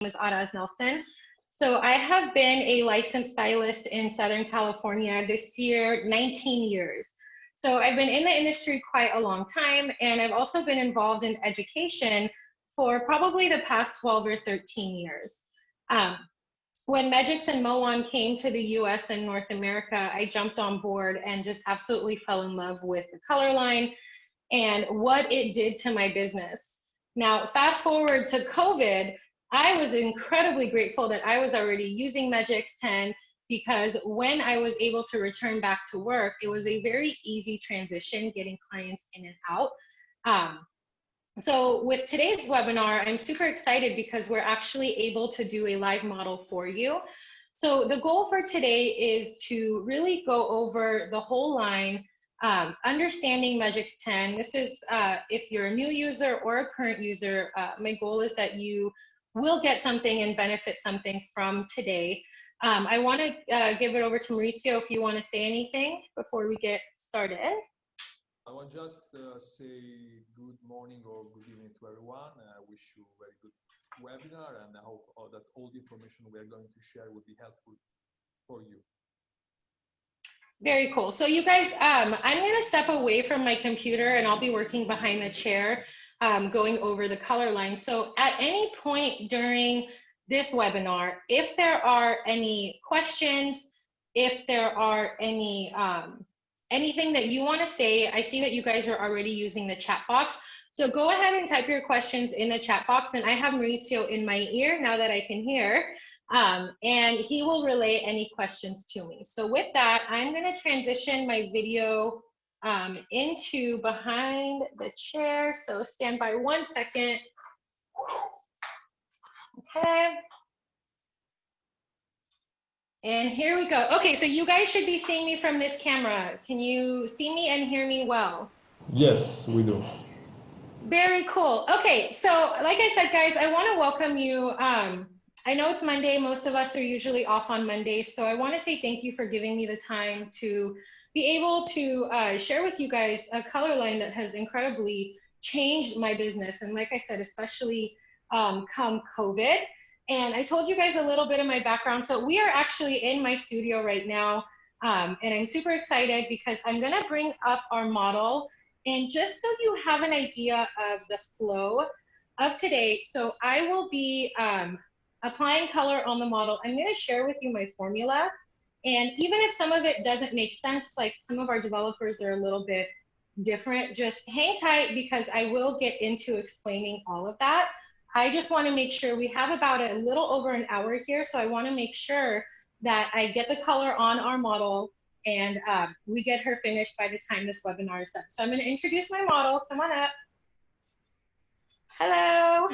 is Araz Nelson. So I have been a licensed stylist in Southern California this year, 19 years. So I've been in the industry quite a long time, and I've also been involved in education for probably the past 12 or 13 years. When Megix and Moan came to the US and North America, I jumped on board and just absolutely fell in love with the color line and what it did to my business. Now, fast forward to COVID, I was incredibly grateful that I was already using megix10 because when I was able to return back to work, it was a very easy transition getting clients in and out. So with today's webinar, I'm super excited because we're actually able to do a live model for you. So the goal for today is to really go over the whole line, understanding megix10. This is if you're a new user or a current user, my goal is that you will get something and benefit something from today. I want to give it over to Maurizio if you want to say anything before we get started. I want just say good morning or good evening to everyone. I wish you a very good webinar, and I hope that all the information we are going to share will be helpful for you. Very cool. So you guys, I'm going to step away from my computer and I'll be working behind the chair, going over the color line. So at any point during this webinar, if there are any questions, if there are any anything that you want to say, I see that you guys are already using the chat box. So go ahead and type your questions in the chat box, and I have Maurizio in my ear now that I can hear. And he will relay any questions to me. So with that, I'm going to transition my video into behind the chair. So stand by 1 second. Okay. And here we go. Okay, so you guys should be seeing me from this camera. Can you see me and hear me well? Yes, we do. Very cool. Okay, so like I said, guys, I want to welcome you. I know it's Monday. Most of us are usually off on Mondays. So I want to say thank you for giving me the time to be able to share with you guys a color line that has incredibly changed my business. And like I said, especially come COVID. And I told you guys a little bit of my background. So we are actually in my studio right now. And I'm super excited because I'm going to bring up our model. And just so you have an idea of the flow of today, so I will be applying color on the model. I'm going to share with you my formula. And even if some of it doesn't make sense, like some of our developers are a little bit different, just hang tight because I will get into explaining all of that. I just want to make sure we have about a little over an hour here. So I want to make sure that I get the color on our model and we get her finished by the time this webinar is done. So I'm going to introduce my model. Come on up. Hello.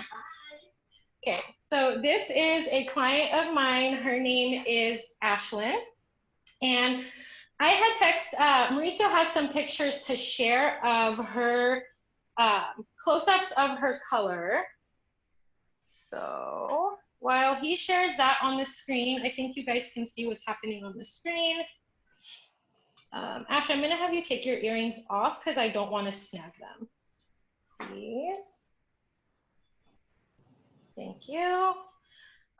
Okay, so this is a client of mine. Her name is Ashlyn. And I had text, Maurizio has some pictures to share of her close-ups of her color. So while he shares that on the screen, I think you guys can see what's happening on the screen. Ash, I'm going to have you take your earrings off because I don't want to snag them. Please. Thank you.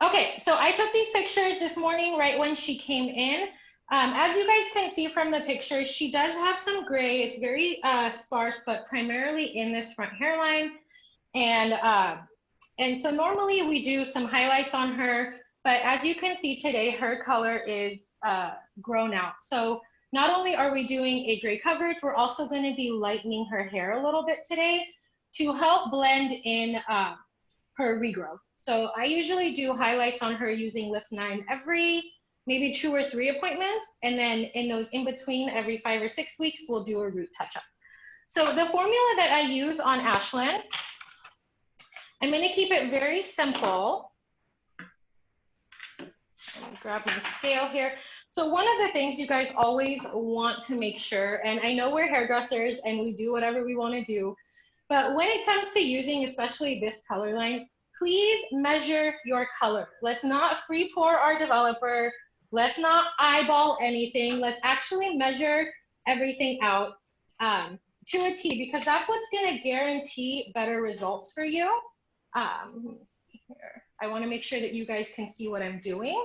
Okay, so I took these pictures this morning right when she came in. As you guys can see from the pictures, she does have some gray. It's very sparse, but primarily in this front hairline. And so normally we do some highlights on her, but as you can see today, her color is grown out. So not only are we doing a gray coverage, we're also going to be lightening her hair a little bit today to help blend in her regrowth. So I usually do highlights on her using Lift 9 every maybe 2 or 3 appointments. And then in those in between, every 5 or 6 weeks, we'll do a root touch up. So the formula that I use on Ashlyn, I'm going to keep it very simple. Let me grab my scale here. So one of the things you guys always want to make sure, and I know we're hairdressers and we do whatever we want to do, but when it comes to using especially this color line, please measure your color. Let's not free pour our developer. Let's not eyeball anything. Let's actually measure everything out to a T, because that's what's going to guarantee better results for you. Let me see here. I want to make sure that you guys can see what I'm doing.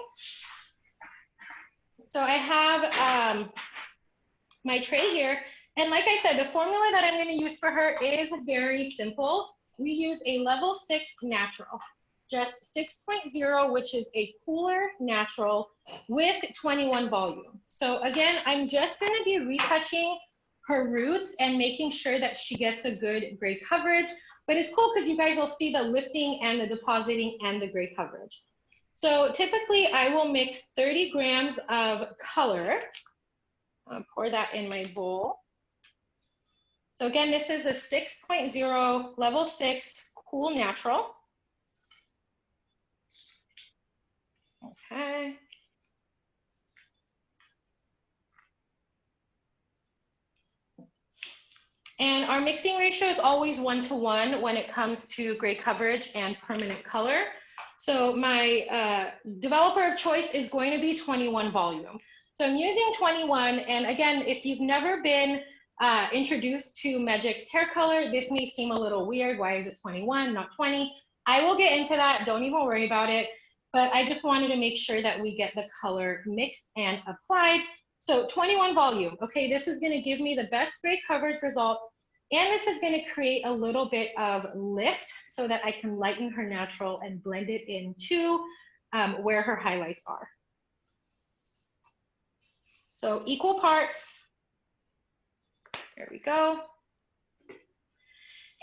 So I have my tray here. And like I said, the formula that I'm going to use for her is very simple. We use a level 6 natural, just 6.0, which is a cooler natural with 21 volume. So again, I'm just going to be retouching her roots and making sure that she gets a good gray coverage. But it's cool because you guys will see the lifting and the depositing and the gray coverage. So typically I will mix 30 grams of color. I'll pour that in my bowl. So again, this is the 6.0 level 6 cool natural. Okay. And our mixing ratio is always 1:1 when it comes to gray coverage and permanent color. So my developer of choice is going to be 21 volume. So I'm using 21. And again, if you've never been introduced to Megix hair color, this may seem a little weird. Why is it 21, not 20? I will get into that. Don't even worry about it. But I just wanted to make sure that we get the color mixed and applied. So 21 volume. Okay, this is going to give me the best gray coverage results. And this is going to create a little bit of lift so that I can lighten her natural and blend it into where her highlights are. So equal parts. There we go.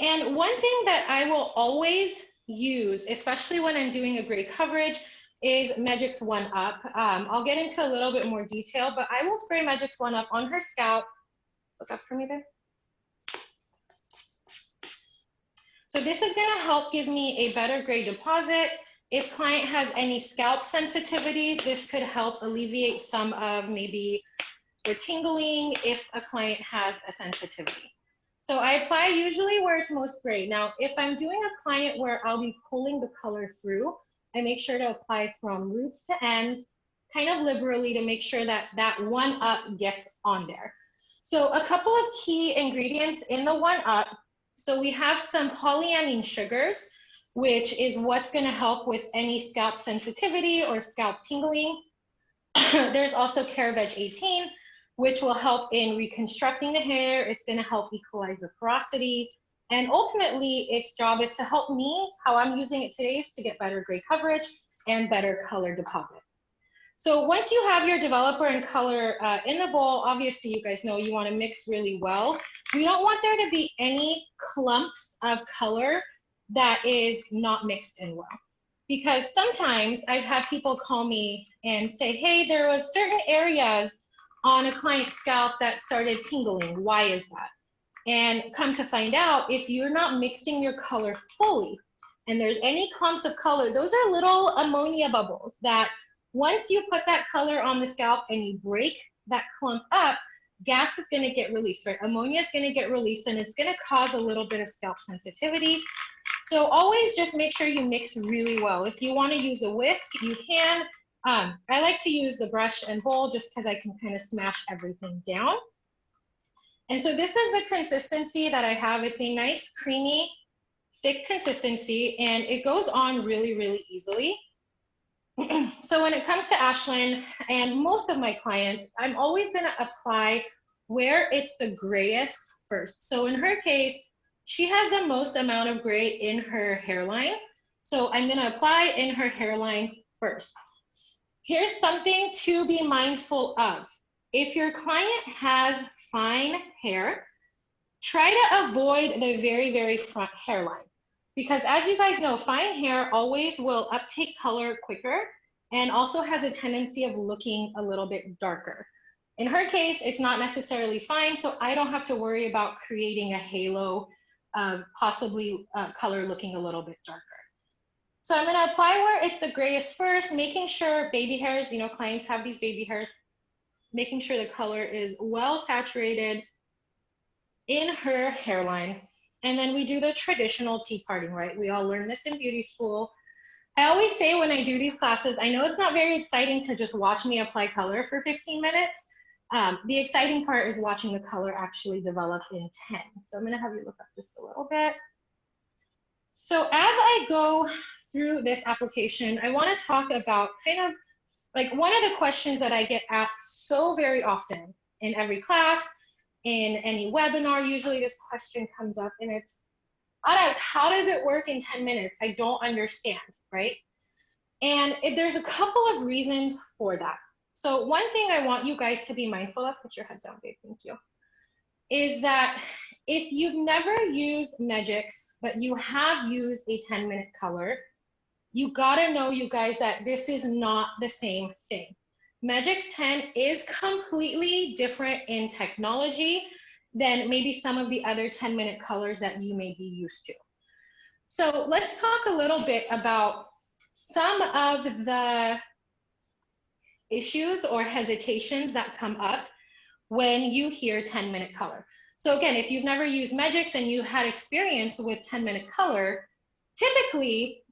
And one thing that I will always use, especially when I'm doing a gray coverage, is Megix 1-Up. I'll get into a little bit more detail, but I will spray Megix 1-Up on her scalp. Look up for me there. So this is going to help give me a better gray deposit. If client has any scalp sensitivities, this could help alleviate some of maybe the tingling if a client has a sensitivity. So I apply usually where it's most gray. Now, if I'm doing a client where I'll be pulling the color through, I make sure to apply from roots to ends, kind of liberally to make sure that that 1-Up gets on there. So a couple of key ingredients in the 1-Up. So we have some polyamine sugars, which is what's going to help with any scalp sensitivity or scalp tingling. There's also CareVeg 18, which will help in reconstructing the hair. It's going to help equalize the porosity. And ultimately, its job is to help me, how I'm using it today, is to get better gray coverage and better color deposit. So once you have your developer and color in the bowl, obviously you guys know you want to mix really well. We don't want there to be any clumps of color that is not mixed in well. Because sometimes I've had people call me and say, hey, there was certain areas on a client's scalp that started tingling. Why is that? And come to find out, if you're not mixing your color fully and there's any clumps of color, those are little ammonia bubbles that once you put that color on the scalp and you break that clump up, gas is going to get released, right? Ammonia is going to get released and it's going to cause a little bit of scalp sensitivity. So always just make sure you mix really well. If you want to use a whisk, you can. I like to use the brush and bowl just because I can kind of smash everything down. And so this is the consistency that I have. It's a nice, creamy, thick consistency, and it goes on really, really easily. So when it comes to Ashlyn and most of my clients, I'm always going to apply where it's the grayest first. So in her case, she has the most amount of gray in her hairline. So I'm going to apply in her hairline first. Here's something to be mindful of. If your client has fine hair, try to avoid the very, very front hairline. Because as you guys know, fine hair always will uptake color quicker and also has a tendency of looking a little bit darker. In her case, it's not necessarily fine, so I don't have to worry about creating a halo of possibly color looking a little bit darker. So I'm gonna apply where it's the grayest first, making sure baby hairs, you know, clients have these baby hairs, making sure the color is well saturated in her hairline. And then we do the traditional tea parting, right? We all learn this in beauty school. I always say when I do these classes, I know it's not very exciting to just watch me apply color for 15 minutes. The exciting part is watching the color actually develop in 10. So I'm gonna have you look up just a little bit. So as I go through this application, I want to talk about kind of like one of the questions that I get asked so very often in every class, in any webinar. Usually this question comes up and it's, Aras, how does it work in 10 minutes? I don't understand, right? And there's a couple of reasons for that. So one thing I want you guys to be mindful of, put your head down, babe, thank you, is that if you've never used megix, but you have used a 10-minute color, you gotta know, you guys, that this is not the same thing. megix10 is completely different in technology than maybe some of the other 10-minute colors that you may be used to. So let's talk a little bit about some of the issues or hesitations that come up when you hear 10-minute color. So again, if you've never used megix and you had experience with 10-minute color, typically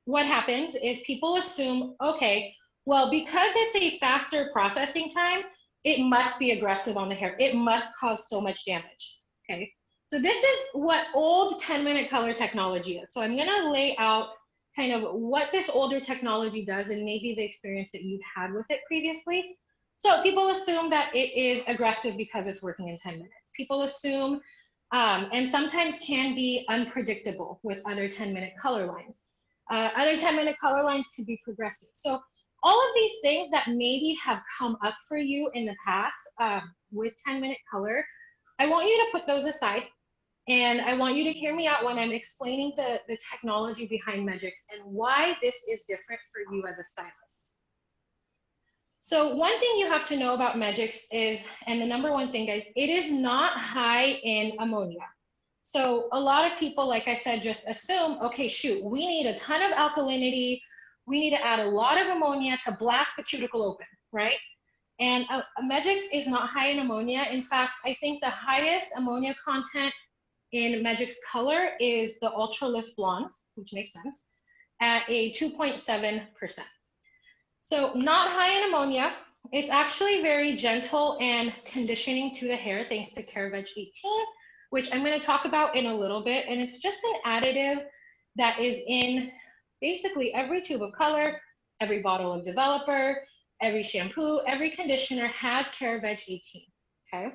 what happens is people assume, okay, well, because it's a faster processing time, it must be aggressive on the hair. It must cause so much damage, okay? So this is what old 10-minute color technology is. So I'm gonna lay out kind of what this older technology does and maybe the experience that you've had with it previously. So people assume that it is aggressive because it's working in 10 minutes. People assume, and sometimes can be unpredictable with other 10-minute color lines. Other 10-minute color lines could be progressive. So all of these things that maybe have come up for you in the past with 10-minute color, I want you to put those aside. And I want you to hear me out when I'm explaining the technology behind megix and why this is different for you as a stylist. So one thing you have to know about megix is, and the number one thing, guys, it is not high in ammonia. So a lot of people, like I said, just assume, okay, shoot, we need a ton of alkalinity. We need to add a lot of ammonia to blast the cuticle open, right? And megix is not high in ammonia. In fact, I think the highest ammonia content in megix color is the Ultra Lift Blondes, which makes sense, at a 2.7%. So not high in ammonia. It's actually very gentle and conditioning to the hair thanks to CareVeg 18, which I'm going to talk about in a little bit. And it's just an additive that is in basically every tube of color, every bottle of developer, every shampoo, every conditioner has CareVeg 18, okay?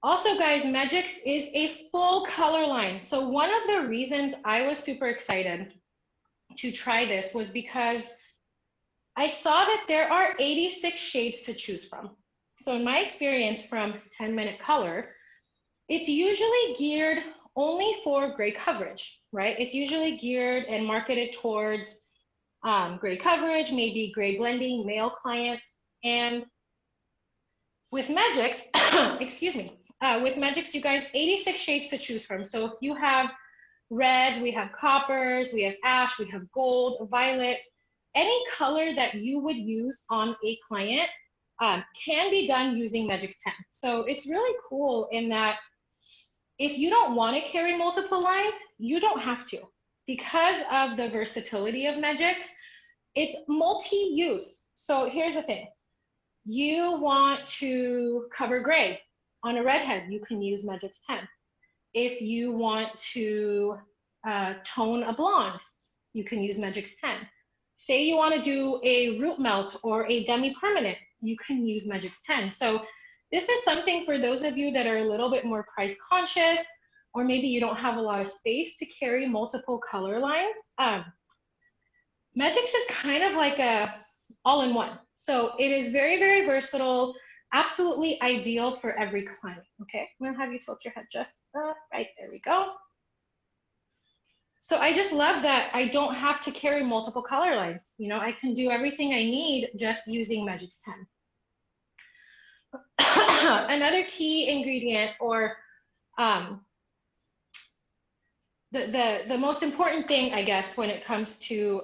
Also, guys, megix is a full color line. So one of the reasons I was super excited to try this was because I saw that there are 86 shades to choose from. So in my experience from 10-minute color, it's usually geared only for gray coverage, right? It's usually geared and marketed towards gray coverage, maybe gray blending, male clients. And with megix, excuse me, with megix, you guys, 86 shades to choose from. So if you have red, we have coppers, we have ash, we have gold, violet, any color that you would use on a client can be done using megix 10. So it's really cool in that if you don't want to carry multiple lines, you don't have to. Because of the versatility of megix, it's multi-use. So here's the thing. You want to cover gray on a redhead, you can use megix 10. If you want to tone a blonde, you can use megix 10. Say you want to do a root melt or a demi-permanent, you can use megix 10. So this is something for those of you that are a little bit more price conscious, or maybe you don't have a lot of space to carry multiple color lines. Megix is kind of like a all-in-one. So it is very, very versatile, absolutely ideal for every client. Okay, I'm gonna have you tilt your head just right, there we go. So I just love that I don't have to carry multiple color lines. You know, I can do everything I need just using megix 10. Another key ingredient, or the most important thing, I guess, when it comes to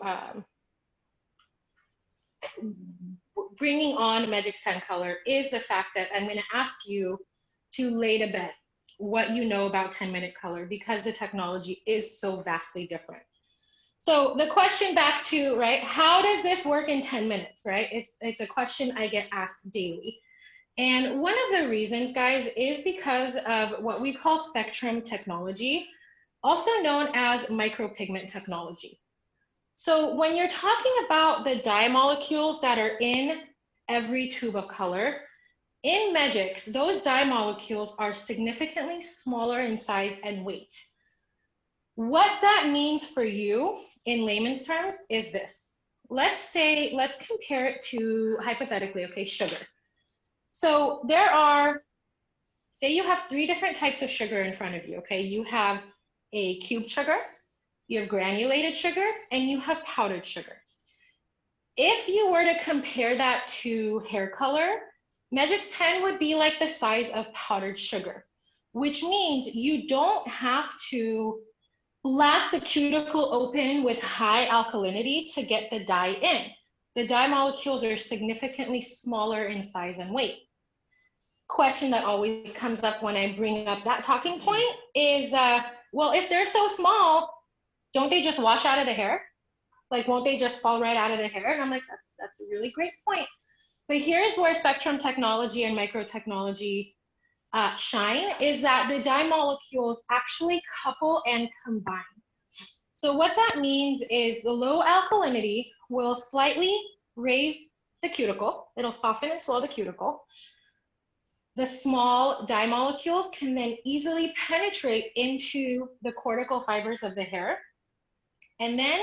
bringing on megix 10 color is the fact that I'm going to ask you to lay to bed what you know about 10-minute color, because the technology is so vastly different. So the question back to, right, how does this work in 10 minutes, right? It's a question I get asked daily. And one of the reasons, guys, is because of what we call spectrum technology. also known as micropigment technology. So when you're talking about the dye molecules that are in every tube of color, in megix, those dye molecules are significantly smaller in size and weight. What that means for you in layman's terms is this. Let's compare it to, hypothetically, okay, sugar. So there are, say you have 3 different types of sugar in front of you, okay? You have a cubed sugar, you have granulated sugar, and you have powdered sugar. If you were to compare that to hair color, megix10 would be like the size of powdered sugar, which means you don't have to blast the cuticle open with high alkalinity to get the dye in. The dye molecules are significantly smaller in size and weight. Question that always comes up when I bring up that talking point is, well, if they're so small, don't they just wash out of the hair? Like, won't they just fall right out of the hair? And I'm like, that's a really great point. But here's where spectrum technology and micro technology shine, is that the dye molecules actually couple and combine. So what that means is the low alkalinity will slightly raise the cuticle. It'll soften and swell the cuticle. The small dye molecules can then easily penetrate into the cortical fibers of the hair. And then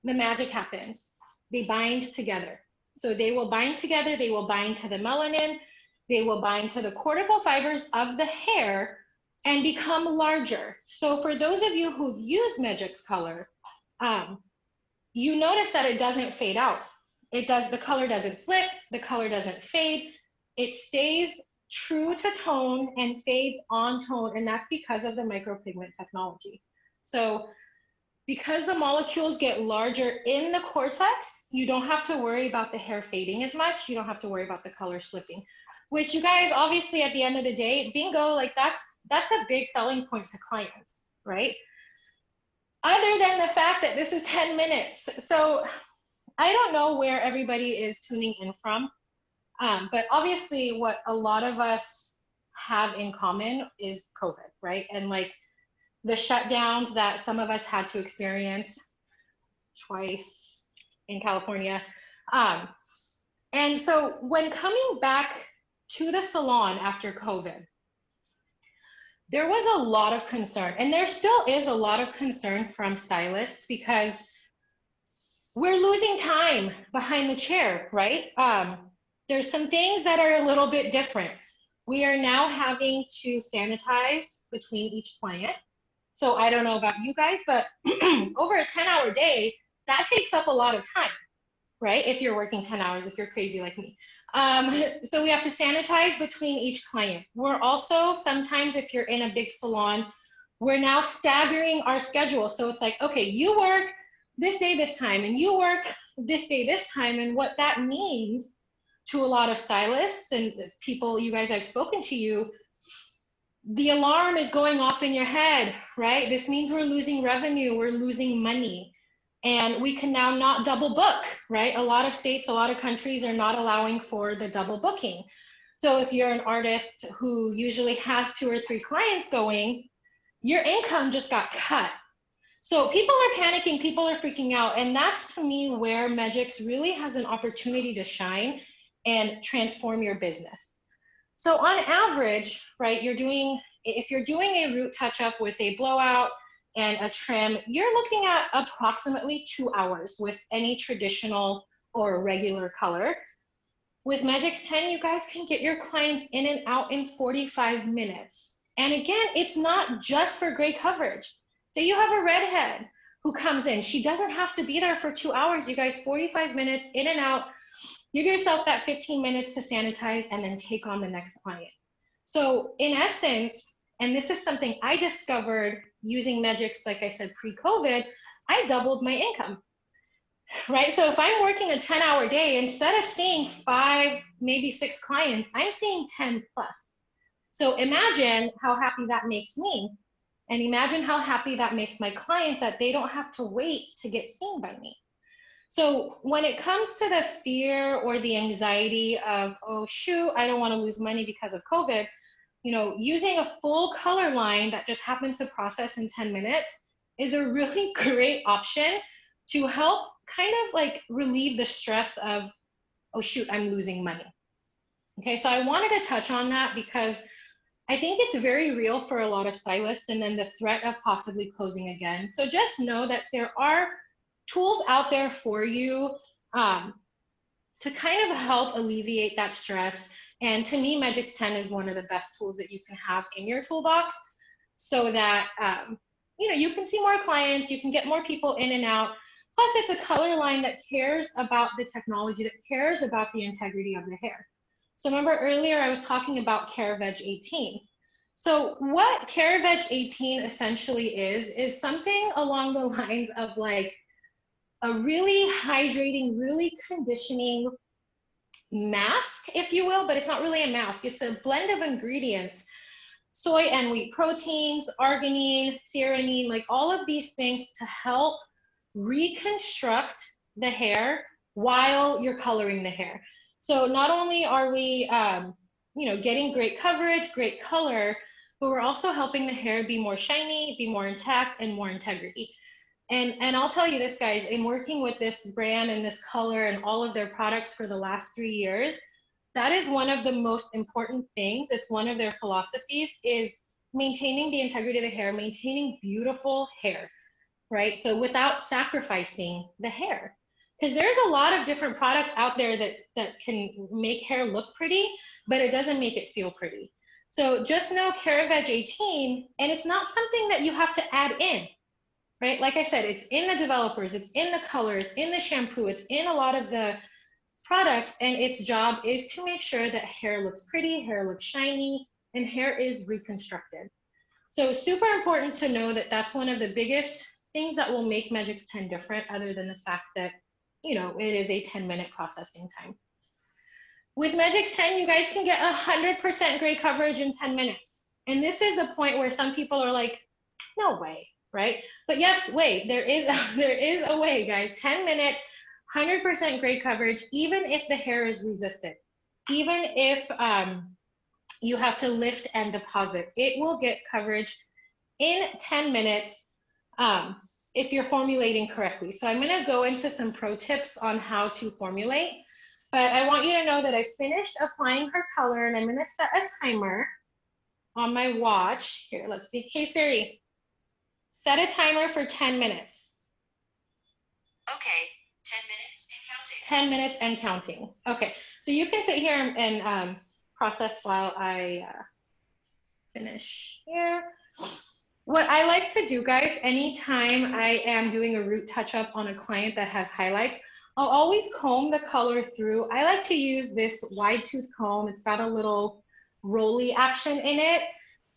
the magic happens. They bind together. So they will bind together, they will bind to the melanin, they will bind to the cortical fibers of the hair and become larger. So for those of you who've used megix color, you notice that it doesn't fade out. The color doesn't slip, the color doesn't fade. It stays true to tone and fades on tone, and that's because of the micropigment technology. So because the molecules get larger in the cortex, you don't have to worry about the hair fading as much. You don't have to worry about the color slipping, which, you guys, obviously at the end of the day, bingo, like that's a big selling point to clients, right? Other than the fact that this is 10 minutes. So I don't know where everybody is tuning in from, but obviously what a lot of us have in common is COVID, right? And like the shutdowns that some of us had to experience twice in California. And so when coming back to the salon after COVID, there was a lot of concern, and there still is a lot of concern from stylists because we're losing time behind the chair, right? There's some things that are a little bit different. We are now having to sanitize between each client. So I don't know about you guys, but over a 10-hour day, that takes up a lot of time, right? If you're working 10 hours, if you're crazy like me. So we have to sanitize between each client. We're also, sometimes if you're in a big salon, we're now staggering our schedule. So it's like, okay, you work this day, this time, and you work this day, this time. And what that means to a lot of stylists and people, you guys, I've spoken to you, the alarm is going off in your head, right? This means we're losing revenue, we're losing money, and we can now not double book, right? A lot of states, a lot of countries are not allowing for the double booking. So if you're an artist who usually has 2 or 3 clients going, your income just got cut. So people are panicking, people are freaking out, and that's to me where megix really has an opportunity to shine and transform your business. So on average, right, if you're doing a root touch-up with a blowout and a trim, you're looking at approximately 2 hours with any traditional or regular color. With megix10, you guys can get your clients in and out in 45 minutes. And again, it's not just for gray coverage. Say you have a redhead who comes in, she doesn't have to be there for 2 hours, you guys, 45 minutes in and out. Give yourself that 15 minutes to sanitize and then take on the next client. So in essence, and this is something I discovered using megix, like I said, pre-COVID, I doubled my income, right? So if I'm working a 10-hour day, instead of seeing 5, maybe 6 clients, I'm seeing 10 plus. So imagine how happy that makes me. And imagine how happy that makes my clients, that they don't have to wait to get seen by me. So when it comes to the fear or the anxiety of, oh shoot, I don't want to lose money because of COVID, you know, using a full color line that just happens to process in 10 minutes is a really great option to help kind of like relieve the stress of, oh shoot, I'm losing money. Okay, so I wanted to touch on that because I think it's very real for a lot of stylists, and then the threat of possibly closing again. So just know that there are tools out there for you to kind of help alleviate that stress. And to me, megix10 is one of the best tools that you can have in your toolbox so that you know, you can see more clients, you can get more people in and out. Plus, it's a color line that cares about the technology, that cares about the integrity of the hair. So remember earlier I was talking about CareVeg18. So what CareVeg18 essentially is something along the lines of like a really hydrating, really conditioning mask, if you will, but it's not really a mask. It's a blend of ingredients, soy and wheat proteins, arginine, threonine, like all of these things to help reconstruct the hair while you're coloring the hair. So not only are we, you know, getting great coverage, great color, but we're also helping the hair be more shiny, be more intact, and more integrity. And I'll tell you this, guys, in working with this brand and this color and all of their products for the last 3 years, that is one of the most important things. It's one of their philosophies, is maintaining the integrity of the hair, maintaining beautiful hair, right? So without sacrificing the hair. Because there's a lot of different products out there that can make hair look pretty, but it doesn't make it feel pretty. So just know CareVeg18, and it's not something that you have to add in, right? Like I said, it's in the developers, it's in the color, it's in the shampoo, it's in a lot of the products, and its job is to make sure that hair looks pretty, hair looks shiny, and hair is reconstructed. So super important to know that that's one of the biggest things that will make megix10 different, other than the fact that, you know, it is a 10-minute processing time. With megix10, you guys can get 100% gray coverage in 10 minutes. And this is the point where some people are like, no way, right? But yes, wait, there is a way, guys. 10 minutes, 100% gray coverage, even if the hair is resistant, even if you have to lift and deposit, it will get coverage in 10 minutes if you're formulating correctly. So I'm gonna go into some pro tips on how to formulate, but I want you to know that I finished applying her color, and I'm gonna set a timer on my watch. Here, let's see. Hey Siri, set a timer for 10 minutes. Okay, 10 minutes and counting. 10 minutes and counting. Okay, so you can sit here and process while I finish here. What I like to do, guys, anytime I am doing a root touch-up on a client that has highlights, I'll always comb the color through. I like to use this wide tooth comb. It's got a little rolly action in it,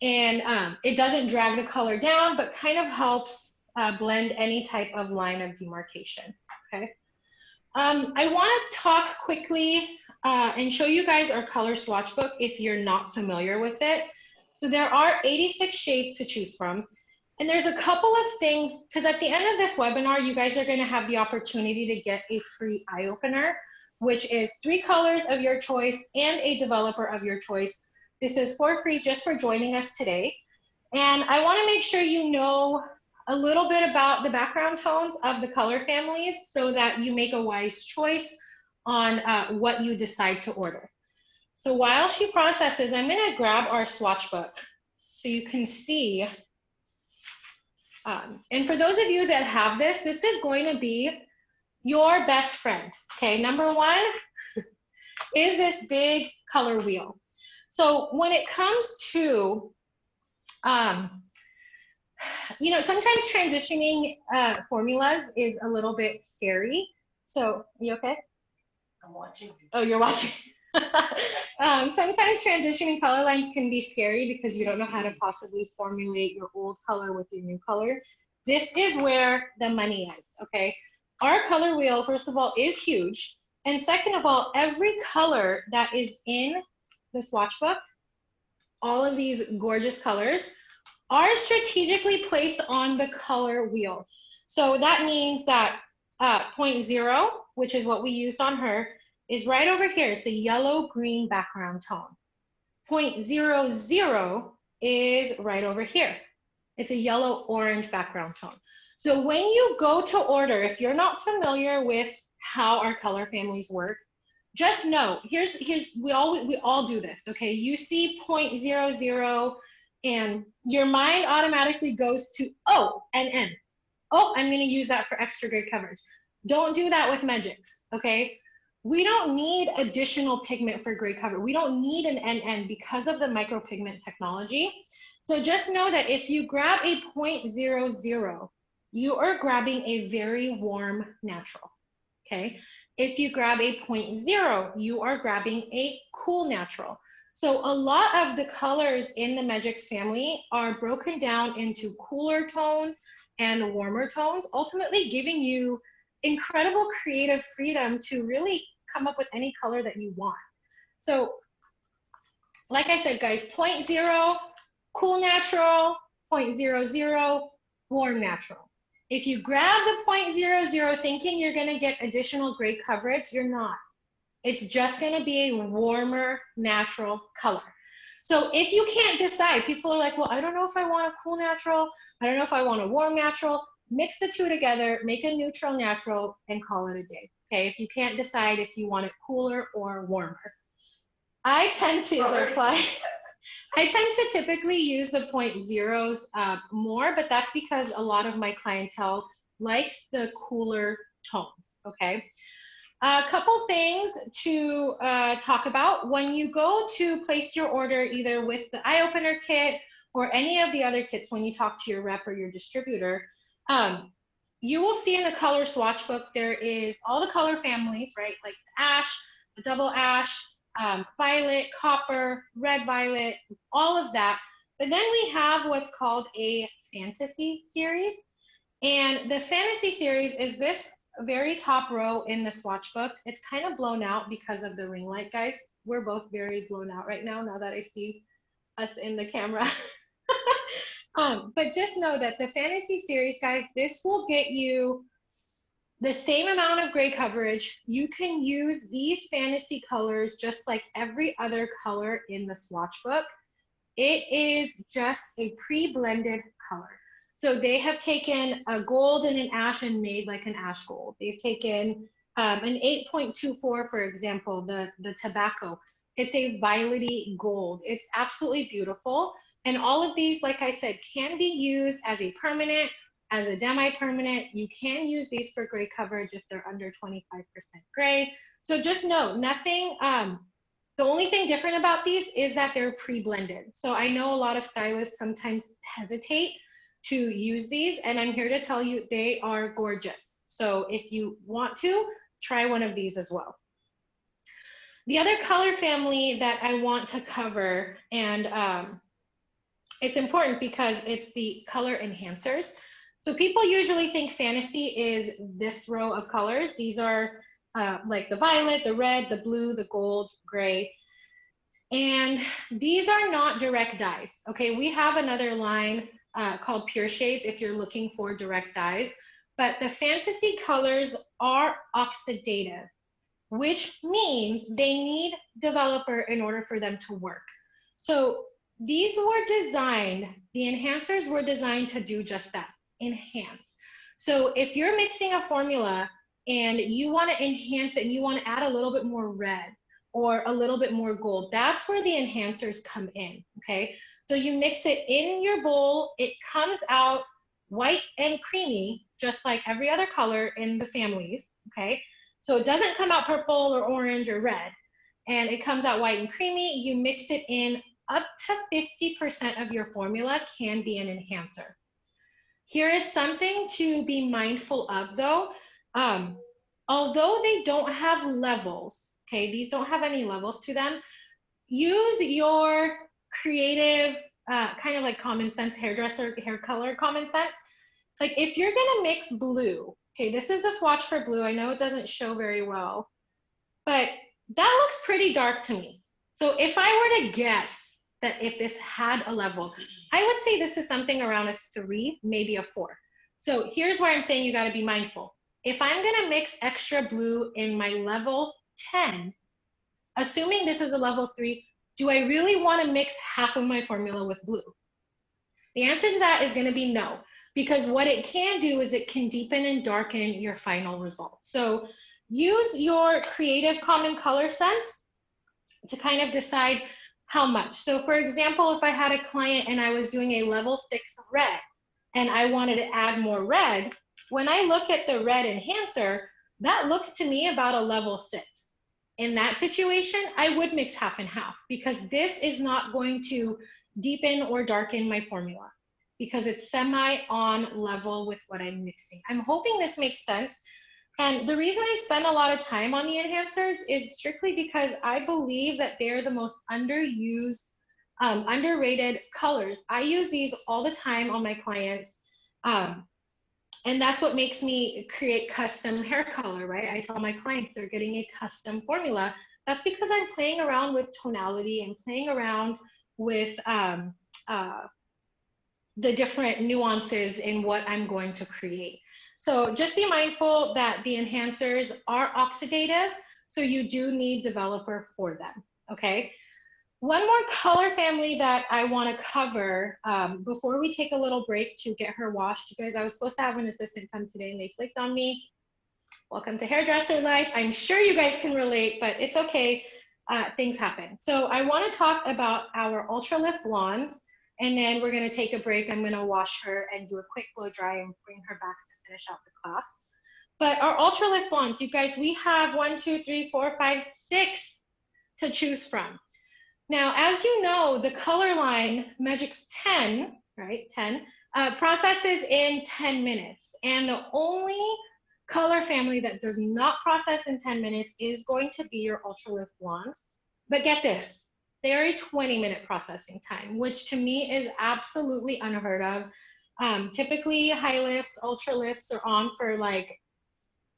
and it doesn't drag the color down, but kind of helps blend any type of line of demarcation, okay? I wanna talk quickly and show you guys our color swatch book if you're not familiar with it. So there are 86 shades to choose from. And there's a couple of things, because at the end of this webinar, you guys are gonna have the opportunity to get a free eye opener, which is 3 colors of your choice and a developer of your choice. This is for free just for joining us today. And I wanna make sure you know a little bit about the background tones of the color families so that you make a wise choice on what you decide to order. So while she processes, I'm gonna grab our swatch book so you can see. And for those of you that have this is going to be your best friend. Okay, number 1 is this big color wheel. So when it comes to, you know, sometimes transitioning formulas is a little bit scary. So, are you okay? I'm watching. Oh, you're watching. Sometimes transitioning color lines can be scary because you don't know how to possibly formulate your old color with your new color. This is where the money is, okay? Our color wheel, first of all, is huge. And second of all, every color that is in the swatch book, all of these gorgeous colors, are strategically placed on the color wheel. So that means that 0.0, which is what we used on her, is right over here. It's a yellow-green background tone. 0.00 is right over here. It's a yellow-orange background tone. So when you go to order, if you're not familiar with how our color families work, just know, we all do this, okay? You see 0.00 and your mind automatically goes to O and N. Oh, I'm gonna use that for extra great coverage. Don't do that with megix, okay? We don't need additional pigment for gray cover. We don't need an NN because of the micropigment technology. So just know that if you grab a 0.00, you are grabbing a very warm natural, okay? If you grab a 0.0, you are grabbing a cool natural. So a lot of the colors in the megix family are broken down into cooler tones and warmer tones, ultimately giving you incredible creative freedom to really come up with any color that you want. So like I said, guys, 0.0, cool natural, 0.00, warm natural. If you grab the 0.00 thinking you're gonna get additional gray coverage, you're not. It's just gonna be a warmer natural color. So if you can't decide, people are like, well, I don't know if I want a cool natural, I don't know if I want a warm natural, mix the two together, make a neutral natural, and call it a day, okay? If you can't decide if you want it cooler or warmer. I tend to typically use the 0.0s more, but that's because a lot of my clientele likes the cooler tones, okay? A couple things to talk about. When you go to place your order either with the eye opener kit or any of the other kits, when you talk to your rep or your distributor, you will see in the color swatch book, there is all the color families, right? Like the ash, the double ash, violet, copper, red violet, all of that. But then we have what's called a fantasy series. And the fantasy series is this very top row in the swatch book. It's kind of blown out because of the ring light, guys. We're both very blown out right now that I see us in the camera. But just know that the fantasy series, guys, this will get you the same amount of gray coverage. You can use these fantasy colors just like every other color in the swatch book. It is just a pre-blended color. So they have taken a gold and an ash and made like an ash gold. They've taken an 8.24, for example, the tobacco. It's a violety gold. It's absolutely beautiful. And all of these, like I said, can be used as a permanent, as a demi-permanent. You can use these for gray coverage if they're under 25% gray. So just know, nothing, the only thing different about these is that they're pre-blended. So I know a lot of stylists sometimes hesitate to use these, and I'm here to tell you they are gorgeous. So if you want to, try one of these as well. The other color family that I want to cover, and it's important because it's the color enhancers. So people usually think fantasy is this row of colors. These are like the violet, the red, the blue, the gold, gray. And these are not direct dyes, okay? We have another line called Pure Shades if you're looking for direct dyes, but the fantasy colors are oxidative, which means they need developer in order for them to work. So these were designed, the enhancers were designed to do just that, enhance. So if you're mixing a formula and you want to enhance it and you want to add a little bit more red or a little bit more gold, that's where the enhancers come in, okay? So you mix it in your bowl, it comes out white and creamy, just like every other color in the families, okay? So it doesn't come out purple or orange or red, and it comes out white and creamy. You mix it in, up to 50% of your formula can be an enhancer. Here is something to be mindful of though. Although they don't have levels, okay, these don't have any levels to them, use your creative, kind of like common sense hairdresser, hair color common sense. Like if you're gonna mix blue, okay, this is the swatch for blue. I know it doesn't show very well, but that looks pretty dark to me. So if I were to guess that if this had a level, I would say this is something around a 3, maybe a 4. So here's where I'm saying you gotta be mindful. If I'm gonna mix extra blue in my level 10, assuming this is a level 3, do I really want to mix half of my formula with blue? The answer to that is going to be no, because what it can do is it can deepen and darken your final result. So use your creative common color sense to kind of decide how much. So for example, if I had a client and I was doing a level 6 red and I wanted to add more red, when I look at the red enhancer, that looks to me about a level 6. In that situation, I would mix half and half, because this is not going to deepen or darken my formula, because it's semi on level with what I'm mixing. I'm hoping this makes sense. And the reason I spend a lot of time on the enhancers is strictly because I believe that they're the most underused, underrated colors. I use these all the time on my clients. And that's what makes me create custom hair color, right? I tell my clients they're getting a custom formula. That's because I'm playing around with tonality and playing around with the different nuances in what I'm going to create. So just be mindful that the enhancers are oxidative, so you do need developer for them, okay? One more color family that I want to cover before we take a little break to get her washed. You guys, I was supposed to have an assistant come today and they flaked on me. Welcome to hairdresser life. I'm sure you guys can relate, but it's okay. Things happen. So I want to talk about our Ultra Lift blondes, and then we're going to take a break. I'm going to wash her and do a quick blow dry and bring her back to finish out the class. But our Ultra Lift blondes, you guys, we have 1, 2, 3, 4, 5, 6 to choose from. Now, as you know, the color line megix10, right, 10, processes in 10 minutes. And the only color family that does not process in 10 minutes is going to be your Ultra Lift blondes. But get this, they are a 20-minute processing time, which to me is absolutely unheard of. Typically, high lifts, Ultra Lifts are on for like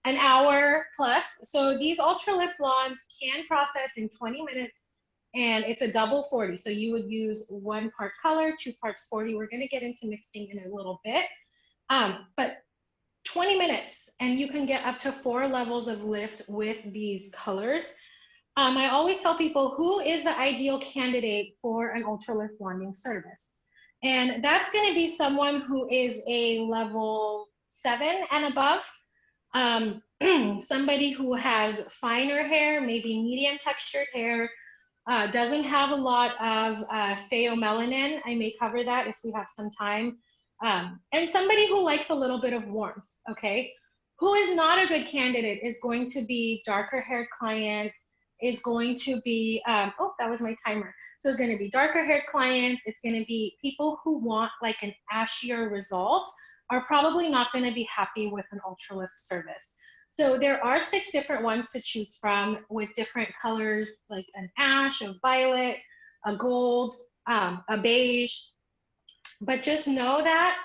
an hour plus. So these Ultra Lift blondes can process in 20 minutes. And it's a double 40. So you would use 1 part color, 2 parts 40. We're gonna get into mixing in a little bit. But 20 minutes, and you can get up to 4 levels of lift with these colors. I always tell people, who is the ideal candidate for an Ultra Lift blonding service? And that's gonna be someone who is a level 7 and above. Somebody who has finer hair, maybe medium textured hair, doesn't have a lot of pheomelanin. I may cover that if we have some time. And somebody who likes a little bit of warmth, okay? Who is not a good candidate is going to be darker haired clients, is going to be, oh, that was my timer. So it's gonna be darker haired clients, it's gonna be people who want like an ashier result, are probably not gonna be happy with an Ultra Lift service. So there are 6 different ones to choose from with different colors, like an ash, a violet, a gold, a beige. But just know that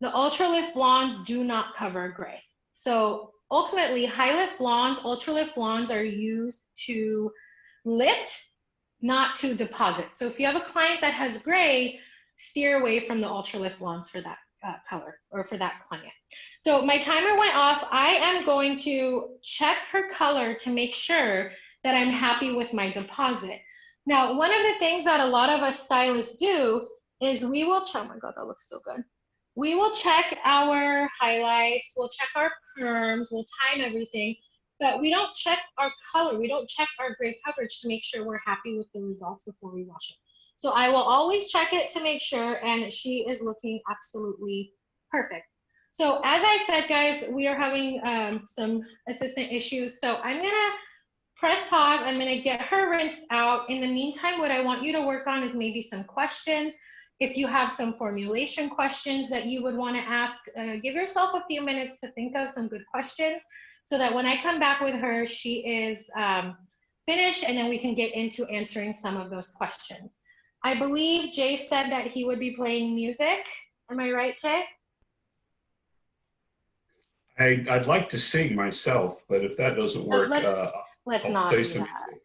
the Ultra Lift blondes do not cover gray. So ultimately, high lift blondes, Ultra Lift blondes are used to lift, not to deposit. So if you have a client that has gray, steer away from the Ultra Lift blondes for that color or for that client. So my timer went off. I am going to check her color to make sure that I'm happy with my deposit. Now, one of the things that a lot of us stylists do is we will check, oh my God, that looks so good. We will check our highlights, we'll check our perms, we'll time everything, but we don't check our color. We don't check our gray coverage to make sure we're happy with the results before we wash it. So I will always check it to make sure, and she is looking absolutely perfect. So as I said, guys, we are having some assistant issues. So I'm gonna press pause. I'm gonna get her rinsed out. In the meantime, what I want you to work on is maybe some questions. If you have some formulation questions that you would wanna ask, give yourself a few minutes to think of some good questions so that when I come back with her, she is finished, and then we can get into answering some of those questions. I believe Jay said that he would be playing music. Am I right, Jay? I'd like to sing myself, but if that doesn't work, let's I'll not play do some that. music.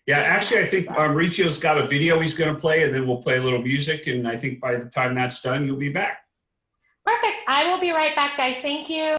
Yeah, actually, I think Mauricio's got a video he's going to play, and then we'll play a little music, and I think by the time that's done, you'll be back. Perfect. I will be right back, guys. Thank you.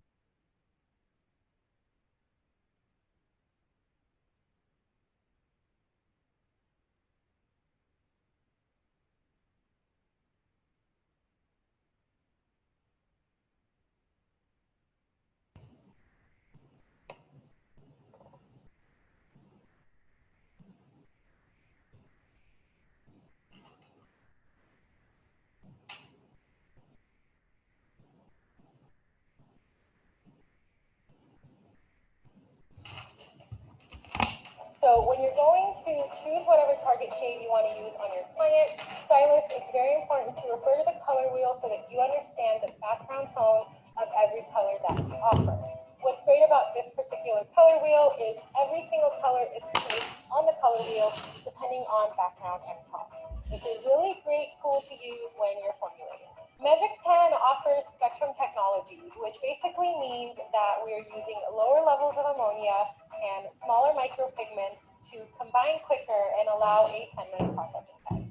So when you're going to choose whatever target shade you want to use on your client, stylist, it's very important to refer to the color wheel so that you understand the background tone of every color that we offer. What's great about this particular color wheel is every single color is placed on the color wheel depending on background and tone. It's a really great tool to use when you're formulating. megix10 offers spectrum technology, which basically means that we're using lower levels of ammonia and smaller micropigments to combine quicker and allow a 10-minute processing time.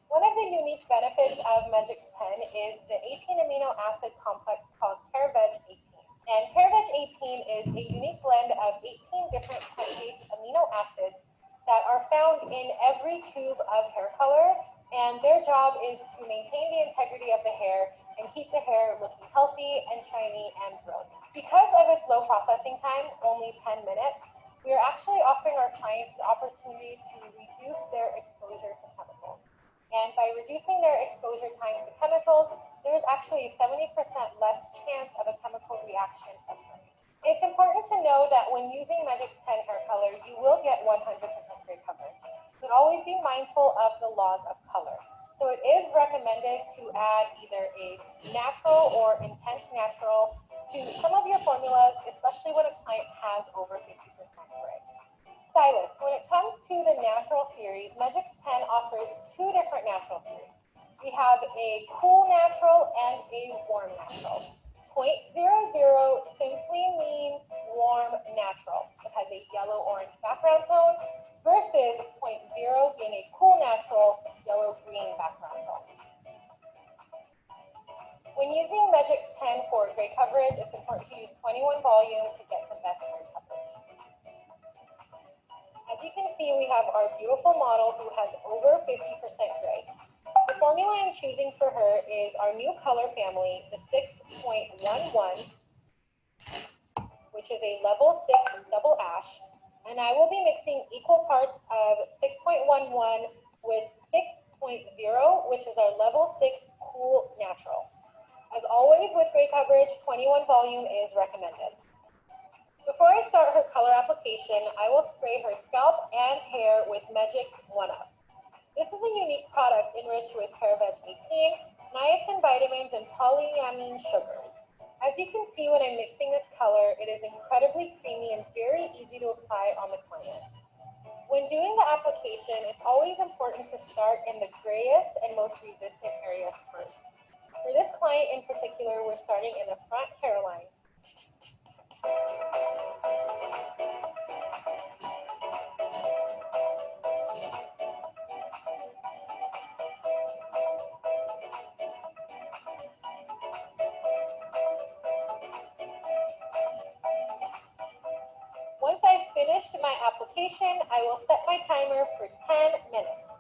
One of the unique benefits of megix10 is the 18 amino acid complex called CareVeg18. And CareVeg18 is a unique blend of 18 different plant-based amino acids that are found in every tube of hair color, and their job is to maintain the integrity of the hair and keep the hair looking healthy and shiny and brilliant. Because of its low processing time, only 10 minutes, we are actually offering our clients the opportunity to reduce their exposure to chemicals. And by reducing their exposure time to chemicals, there is actually a 70% less chance of a chemical reaction occurring. It's important to know that when using megix10 hair color, you will get 100% gray coverage. But always be mindful of the laws of color. So it is recommended to add either a natural or intense natural to some of your formulas, especially when a client has over 50% gray. Stylist, when it comes to the natural series, megix10 offers two different natural series. We have a cool natural and a warm natural. 0.00 simply means warm natural. It has a yellow-orange background tone versus 0.0 being a cool natural, yellow-green background tone. When using megix10 for gray coverage, it's important to use 21 volume to get the best gray coverage. As you can see, we have our beautiful model who has over 50% gray. The formula I'm choosing for her is our new color family, the 6.11, which is a level 6 double ash. And I will be mixing equal parts of 6.11 with 6.0, which is our level 6 cool natural. As always with gray coverage, 21 volume is recommended. Before I start her color application, I will spray her scalp and hair with megix10. This is a unique product enriched with CareVeg18, niacin vitamins, and polyamine sugars. As you can see when I'm mixing this color, it is incredibly creamy and very easy to apply on the client. When doing the application, it's always important to start in the grayest and most resistant areas first. For this client in particular, we're starting in the front hairline. Once I've finished my application, I will set my timer for 10 minutes.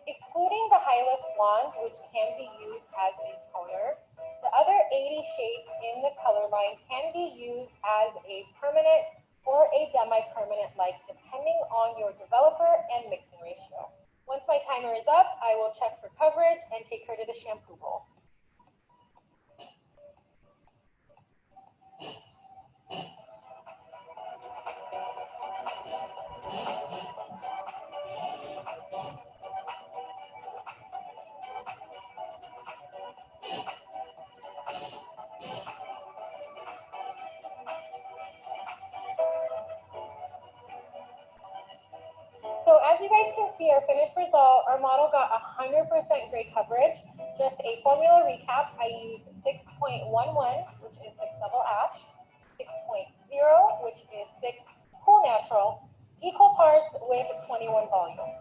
Excluding the high lift wands, which can be used as a toner, the other 80 shades in the color line can be used as a permanent or a semi-permanent light, depending on your developer and mixing ratio. Once my timer is up, I will check for coverage and take her to the shampoo bowl. So as you guys can see, our finished result, our model got 100% gray coverage. Just a formula recap, I used 6.11, which is 6 double ash, 6.0, which is 6 cool natural, equal parts with 21 volume.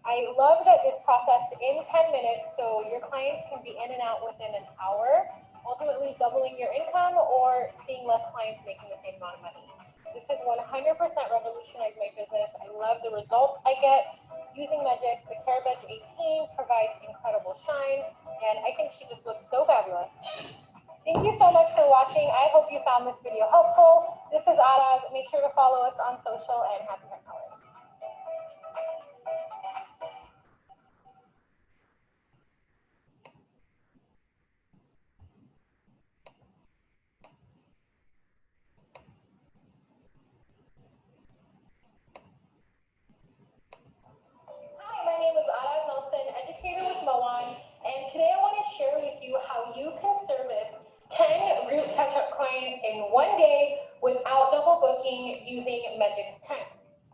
I love that this processed in 10 minutes, so your clients can be in and out within an hour, ultimately doubling your income or seeing less clients making the same amount of money. This has 100% revolutionized my business. I love the results I get using Megix. The CareVeg18 provides incredible shine, and I think she just looks so fabulous. Thank you so much for watching. I hope you found this video helpful. This is Araz. Make sure to follow us on social, and happy hair coloring. making using megix10.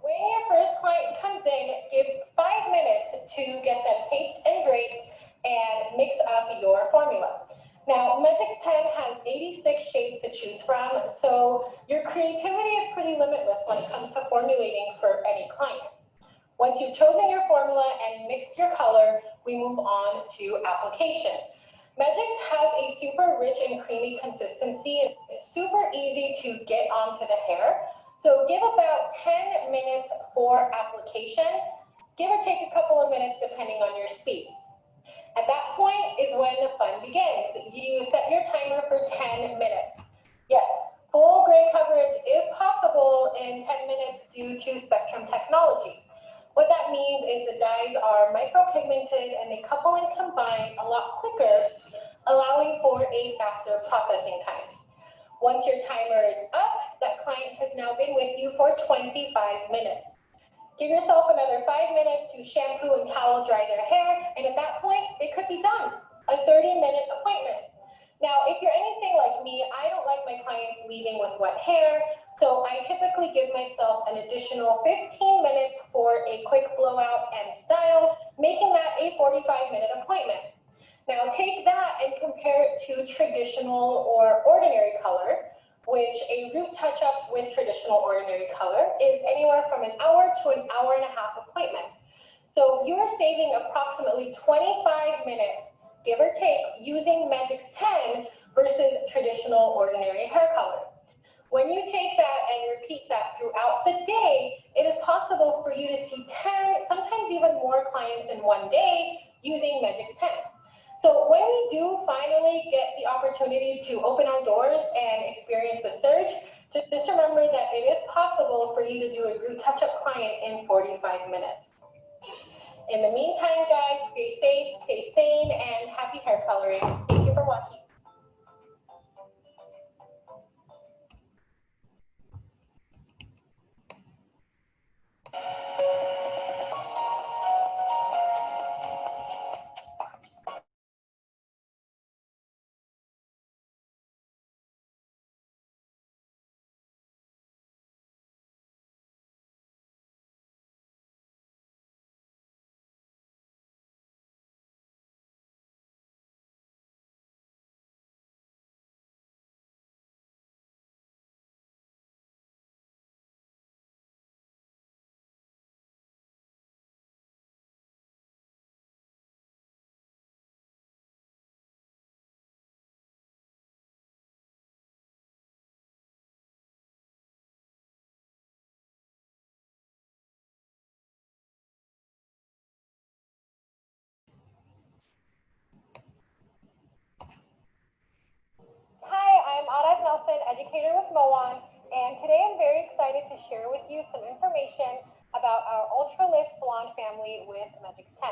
When your first client comes in, give 5 minutes to get them taped and draped and mix up your formula. Now, megix10 has 86 shades to choose from, so your creativity is pretty limitless when it comes to formulating for any client. Once you've chosen your formula and mixed your color, we move on to application. Megix has a super rich and creamy consistency. It's super easy to get onto the hair. So give about 10 minutes for application, give or take a couple of minutes depending on your speed. At that point is when the fun begins. You set your timer for 10 minutes. Yes, full gray coverage is possible in 10 minutes due to spectrum technology. What that means is the dyes are micropigmented and they couple and combine a lot quicker, allowing for a faster processing time. Once your timer is up, that client has now been with you for 25 minutes. Give yourself another 5 minutes to shampoo and towel dry their hair, and at that point, it could be done. A 30-minute appointment. Now, if you're anything like me, I don't like my clients leaving with wet hair, so I typically give myself an additional 15 minutes for a quick blowout and style, making that a 45-minute appointment. Now take that and compare it to traditional or ordinary color, which a root touch-up with traditional ordinary color is anywhere from an hour to an hour and a half appointment. So you are saving approximately 25 minutes, give or take, using megix10 versus traditional ordinary hair color. When you take that and repeat that throughout the day, it is possible for you to see 10, sometimes even more clients in one day using megix10. So when we do finally get the opportunity to open our doors and experience the surge, just remember that it is possible for you to do a root touch-up client in 45 minutes. In the meantime, guys, stay safe, stay sane, and happy hair coloring. Thank you for watching. Hi, I'm Arad Nelson, educator with Moan, and today I'm very excited to share with you some information about our Ultra Lift Blonde family with megix10.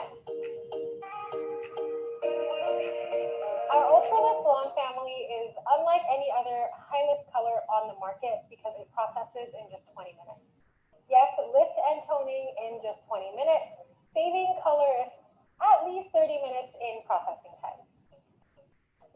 Our Ultra Lift Blonde family is unlike any other high lift color on the market because it processes in just 20 minutes. Yes, lift and toning in just 20 minutes, saving colorists at least 30 minutes in processing time.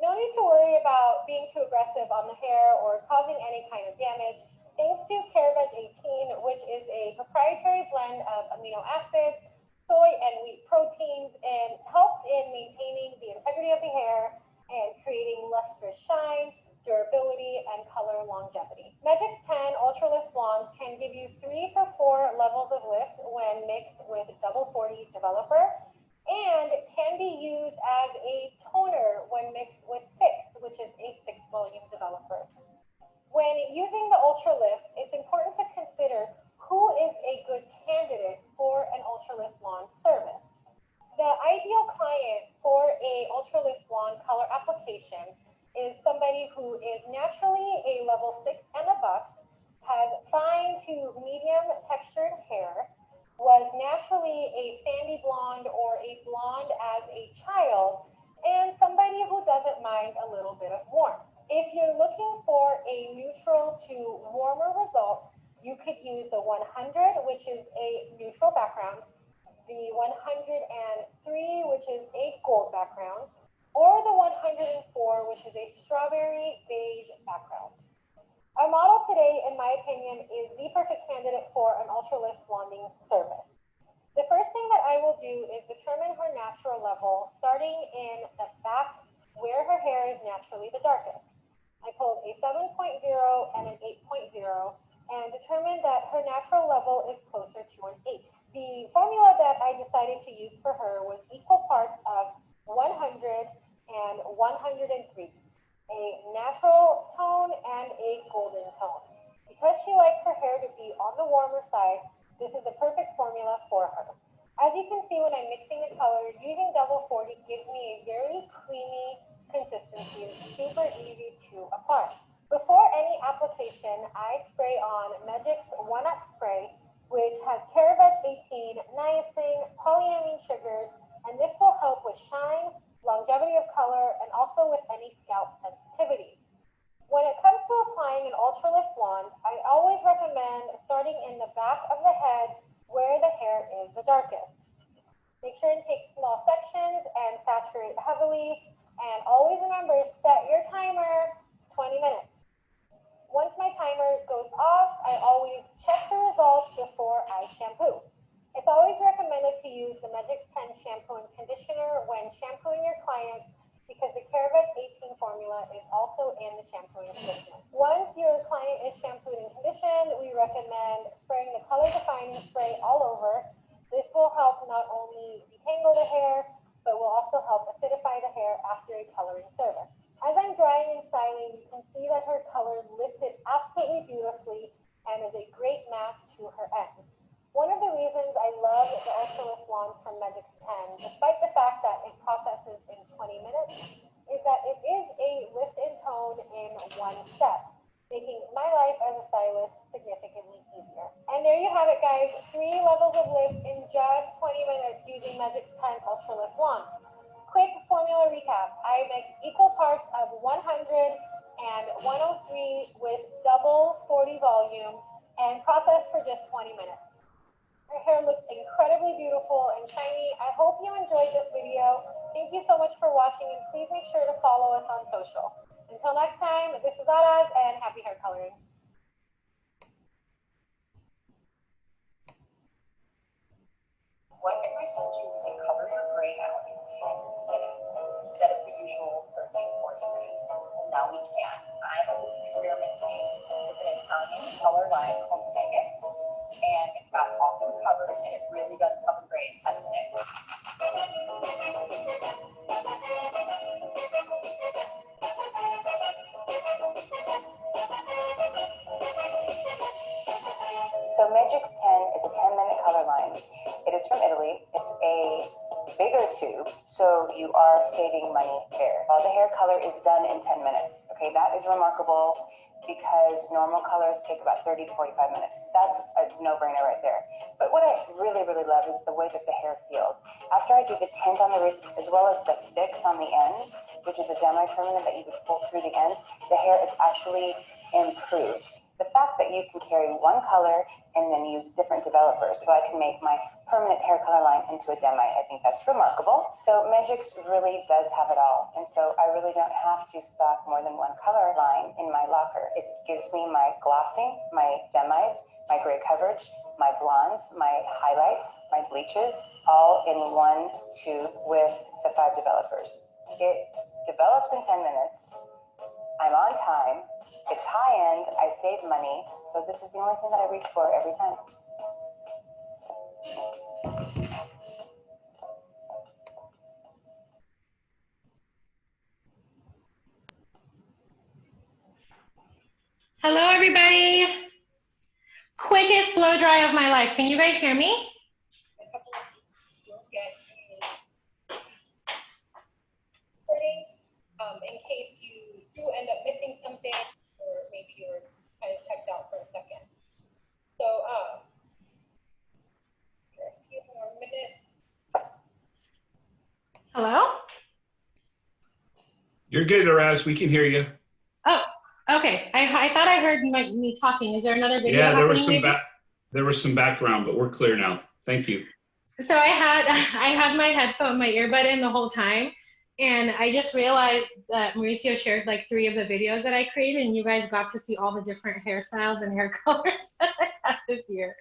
No need to worry about being too aggressive on the hair or causing any kind of damage, thanks to CareVeg 18, which is a proprietary blend of amino acids, soy and wheat proteins, and helps in maintaining the integrity of the hair and creating lustrous shine, durability, and color longevity. megix10 Ultra Lift Blondes can give you 3 to 4 levels of lift when mixed with double 40 developer, and it can be used as a toner when mixed with Fix, which is a 6-volume developer. When using the Ultra Lift, it's important to consider who is a good candidate for an Ultra Lift Blonde service. The ideal client for a Ultra Lift Blonde color application is somebody who is naturally a level 6 and above, has fine to medium textured hair, was naturally a sandy blonde or a blonde as a child, and somebody who doesn't mind a little bit of warmth. If you're looking for a neutral to warmer result, you could use the 100, which is a neutral background, the 103, which is a gold background, or the 104, which is a strawberry beige background. Our model today, in my opinion, is the perfect candidate for an ultralift blonding service. The first thing that I will do is determine her natural level, starting in the back where her hair is naturally the darkest. I pulled a 7.0 and an 8.0 and determined that her natural level is closer to an 8. The formula that I decided to use for her was equal parts of 100 and 103. A natural tone and a golden tone. Because she likes her hair to be on the warmer side, this is the perfect formula for her. As you can see when I'm mixing the colors, using double 40 gives me a very creamy consistency. It's super easy to apply. Before any application, I spray on megix10 spray, which has Caravet 18, niacin, polyamine sugars, and this will help with shine, longevity of color, and also with any scalp sensitivity. When it comes to applying an ultralift blonde, I always recommend starting in the back of the head where the hair is the darkest. Make sure and take small sections and saturate heavily, and always remember, set your timer 20 minutes. Once my timer goes off, I always check the results before I shampoo. It's always recommended to use the megix10 shampoo and conditioner when shampooing your clients because the Caravet 18 formula is also in the shampoo and conditioner. Once your client is shampooed and conditioned, we recommend spraying the color defining spray all over. This will help not only detangle the hair, but will also help acidify the hair after a coloring service. As I'm drying and styling, you can see that her color lifted absolutely beautifully and is a great match to her ends. One of the reasons I love the ultralift blonde from megix10, despite the fact that it processes in 20 minutes, is that it is a lift and tone in one step, making my life as a stylist significantly easier. And there you have it, guys, 3 levels of lift in just 20 minutes using megix10 ultralift blonde. Quick formula recap. I mix equal parts of 100 and 103 with double 40 volume and process for just 20 minutes. Her hair looks incredibly beautiful and shiny. I hope you enjoyed this video. Thank you so much for watching, and please make sure to follow us on social. Until next time, this is Araz, and happy hair coloring. What if I told you we can cover your gray out in 10 minutes instead of the usual 30, 40 minutes? Well, now we can. I'm experimenting with an Italian color line called Megix, and it's got awesome coverage, and it really does cover gray in 10 minutes. So megix10 is a 10-minute color line. It is from Italy. It's a bigger tube, so you are saving money there. All the hair color is done in 10 minutes. Okay, that is remarkable because normal colors take about 30 to 45 minutes. That's a no-brainer right there. But what I really, really love is the way that the hair feels. After I do the tint on the roots as well as the fix on the ends, which is a demi-permanent that you would pull through the ends, the hair is actually improved. The fact that you can carry one color and then use different developers, so I can make my permanent hair color line into a demi, I think that's remarkable. So Megix really does have it all, and so I really don't have to stock more than one color line in my locker. It gives me my glossing, my demis, my gray coverage, my blondes, my highlights, my bleaches, all in one tube with the 5 developers. It develops in 10 minutes. I'm on time. It's high-end, I save money, so this is the only thing that I reach for every time. Hello, everybody. Quickest blow dry of my life. Can you guys hear me? In case you do end up missing something, or maybe you're kind of checked out for a second. So, for a few more minutes. Hello? You're good, Araz. We can hear you. Oh, okay. I thought I heard me talking. Is there another video? Yeah, there was some background, but we're clear now. Thank you. So I had my my earbud in the whole time, And I just realized that Mauricio shared like 3 of the videos that I created, and you guys got to see all the different hairstyles and hair colors that I have this year.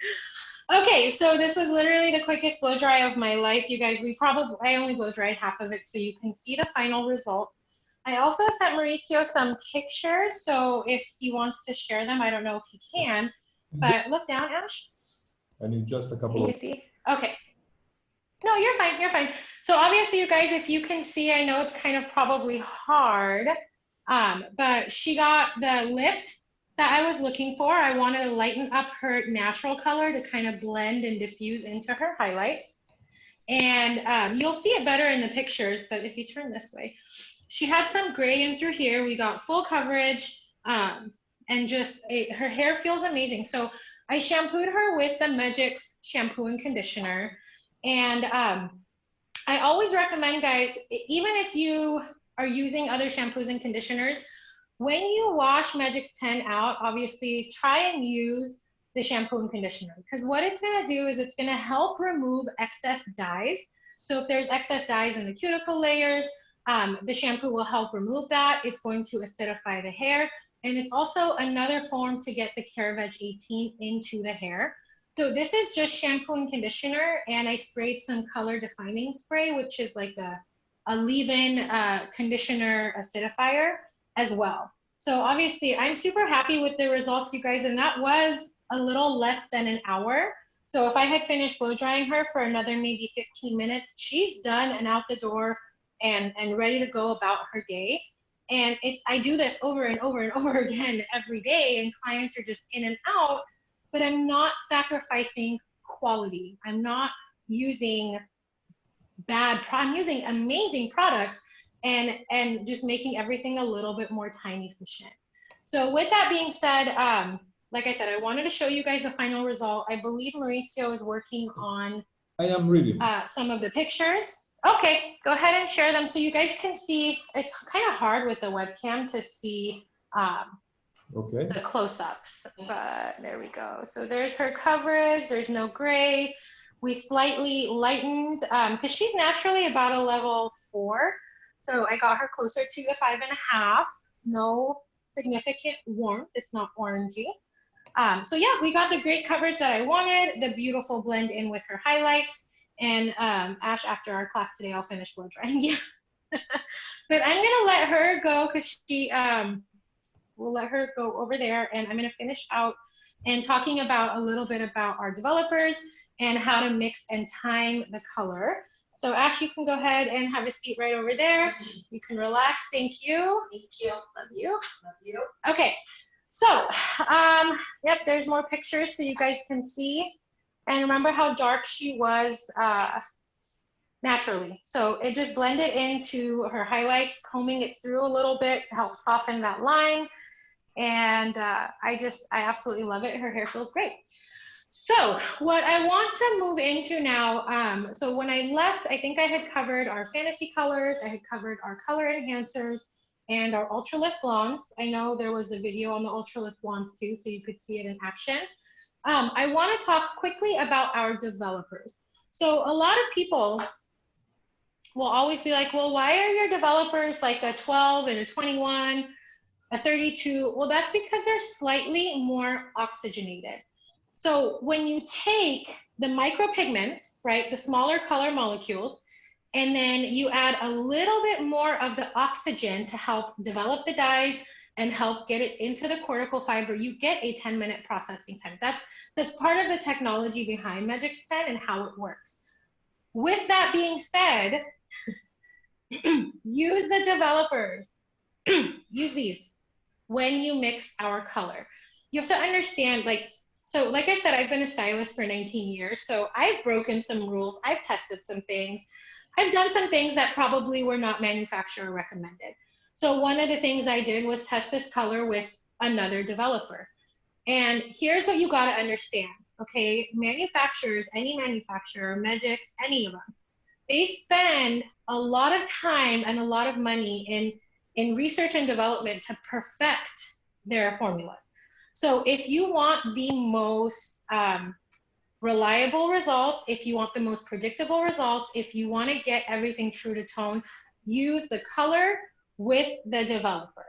Okay, so this was literally the quickest blow dry of my life, you guys. I only blow dried half of it, so you can see the final results. I also sent Mauricio some pictures, so if he wants to share them, I don't know if he can, but look down, Ash. I need just a couple Can you see? Okay. No, you're fine, you're fine. So obviously, you guys, if you can see, I know it's kind of probably hard, but she got the lift that I was looking for. I wanted to lighten up her natural color to kind of blend and diffuse into her highlights. And you'll see it better in the pictures, but if you turn this way, she had some gray in through here. We got full coverage, and just her hair feels amazing. So I shampooed her with the Megix shampoo and conditioner. And I always recommend, guys, even if you are using other shampoos and conditioners, when you wash megix10 out, obviously try and use the shampoo and conditioner, because what it's going to do is it's going to help remove excess dyes. So if there's excess dyes in the cuticle layers, the shampoo will help remove that. It's going to acidify the hair, and it's also another form to get the CareVeg 18 into the hair. So this is just shampoo and conditioner, and I sprayed some color defining spray, which is like a leave-in conditioner acidifier as well. So obviously I'm super happy with the results, you guys, and that was a little less than an hour. So if I had finished blow drying her for another maybe 15 minutes, she's done and out the door and ready to go about her day. And I do this over and over and over again every day, and clients are just in and out, but I'm not sacrificing quality. I'm not using I'm using amazing products and just making everything a little bit more time efficient. So with that being said, like I said, I wanted to show you guys the final result. I believe Mauricio is working on I am reading. Some of the pictures. Okay, go ahead and share them so you guys can see. It's kind of hard with the webcam to see the close-ups, but there we go. So there's her coverage. There's no gray. We slightly lightened because she's naturally about a level 4. So I got her closer to the 5.5. No significant warmth. It's not orangey. So yeah, we got the great coverage that I wanted, the beautiful blend in with her highlights. And Ash, after our class today, I'll finish blow drying you. But I'm gonna let her go because we'll let her go over there, and I'm gonna finish out and talking about a little bit about our developers and how to mix and time the color. So Ash, you can go ahead and have a seat right over there. You can relax. Thank you. Thank you. Love you. Love you. Okay, so yep, there's more pictures so you guys can see. And remember how dark she was naturally. So it just blended into her highlights, combing it through a little bit, help soften that line. And I absolutely love it. Her hair feels great. So what I want to move into now, so when I left, I think I had covered our fantasy colors, I had covered our color enhancers, and our Ultra Lift Blondes. I know there was a video on the Ultra Lift Blondes too, so you could see it in action. I want to talk quickly about our developers. So a lot of people will always be like, well, why are your developers like a 12 and a 21, a 32? Well, that's because they're slightly more oxygenated. So when you take the micropigments, right, the smaller color molecules, and then you add a little bit more of the oxygen to help develop the dyes and help get it into the cortical fiber, you get a 10-minute processing time. That's part of the technology behind megix10 and how it works. With that being said, use the developers. Use these when you mix our color. You have to understand, so like I said, I've been a stylist for 19 years, so I've broken some rules. I've tested some things. I've done some things that probably were not manufacturer recommended. So one of the things I did was test this color with another developer. And here's what you gotta understand, okay? Manufacturers, any manufacturer, Megix, any of them, they spend a lot of time and a lot of money in research and development to perfect their formulas. So if you want the most reliable results, if you want the most predictable results, if you want to get everything true to tone, use the color with the developer.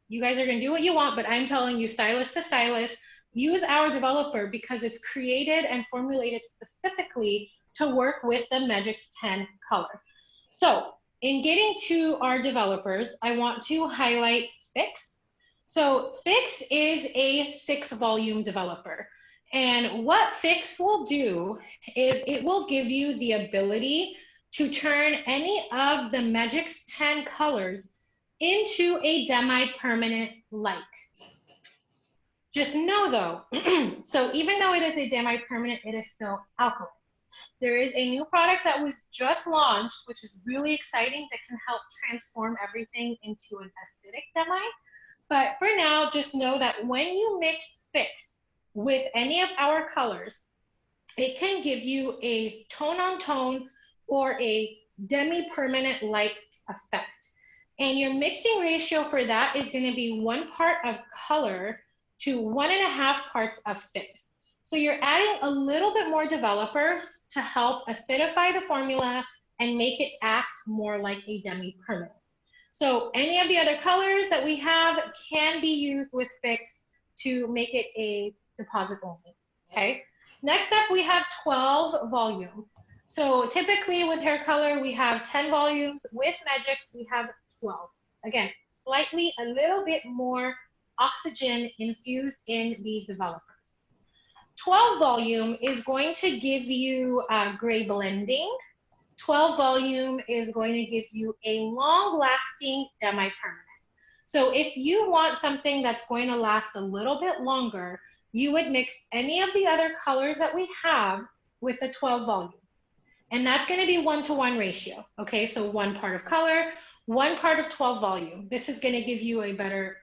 You guys are gonna do what you want, but I'm telling you, stylist to stylist, use our developer because it's created and formulated specifically to work with the megix10 color. So in getting to our developers, I want to highlight Fix. So Fix is a 6-volume developer. And what Fix will do is it will give you the ability to turn any of the megix10 colors into a demi-permanent like. Just know though, so even though it is a demi-permanent, it is still alkaline. There is a new product that was just launched, which is really exciting, that can help transform everything into an acidic demi. But for now, just know that when you mix Fix with any of our colors, it can give you a tone-on-tone or a demi-permanent like effect. And your mixing ratio for that is going to be 1 part of color to 1.5 parts of Fix. So you're adding a little bit more developers to help acidify the formula and make it act more like a demi-permanent. So any of the other colors that we have can be used with Fix to make it a deposit only, okay? Next up, we have 12 volume. So typically with hair color, we have 10 volumes. With Megix, we have 12. Again, slightly a little bit more oxygen infused in these developers. 12 volume is going to give you gray blending. 12 volume is going to give you a long-lasting demi-permanent. So if you want something that's going to last a little bit longer, you would mix any of the other colors that we have with the 12 volume. And that's going to be 1-to-1 ratio. Okay, so 1 part of color, 1 part of 12 volume. This is going to give you a better,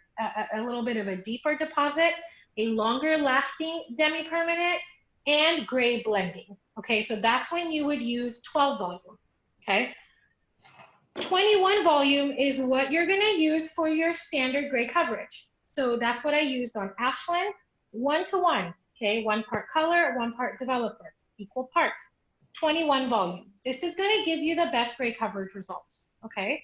a little bit of a deeper deposit, a longer lasting demi-permanent, and gray blending. Okay, so that's when you would use 12 volume. Okay, 21 volume is what you're going to use for your standard gray coverage. So that's what I used on Ashland, 1-to-1. Okay, 1 part color, 1 part developer, equal parts. 21 volume. This is going to give you the best gray coverage results. Okay,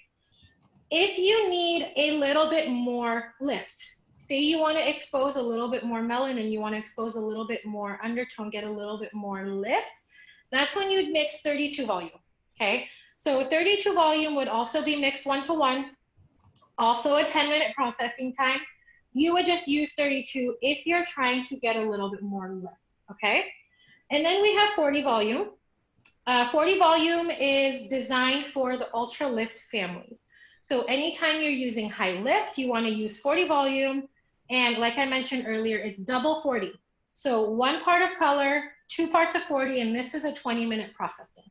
if you need a little bit more lift, say you want to expose a little bit more melanin, you want to expose a little bit more undertone, get a little bit more lift, that's when you'd mix 32 volume. Okay, so 32 volume would also be mixed 1-to-1, also a 10-minute processing time. You would just use 32 if you're trying to get a little bit more lift. Okay, and then we have 40 volume. 40 volume is designed for the ultra lift families. So anytime you're using high lift, you want to use 40 volume. And like I mentioned earlier, it's double 40. So 1 part of color, 2 parts of 40, and this is a 20-minute processing.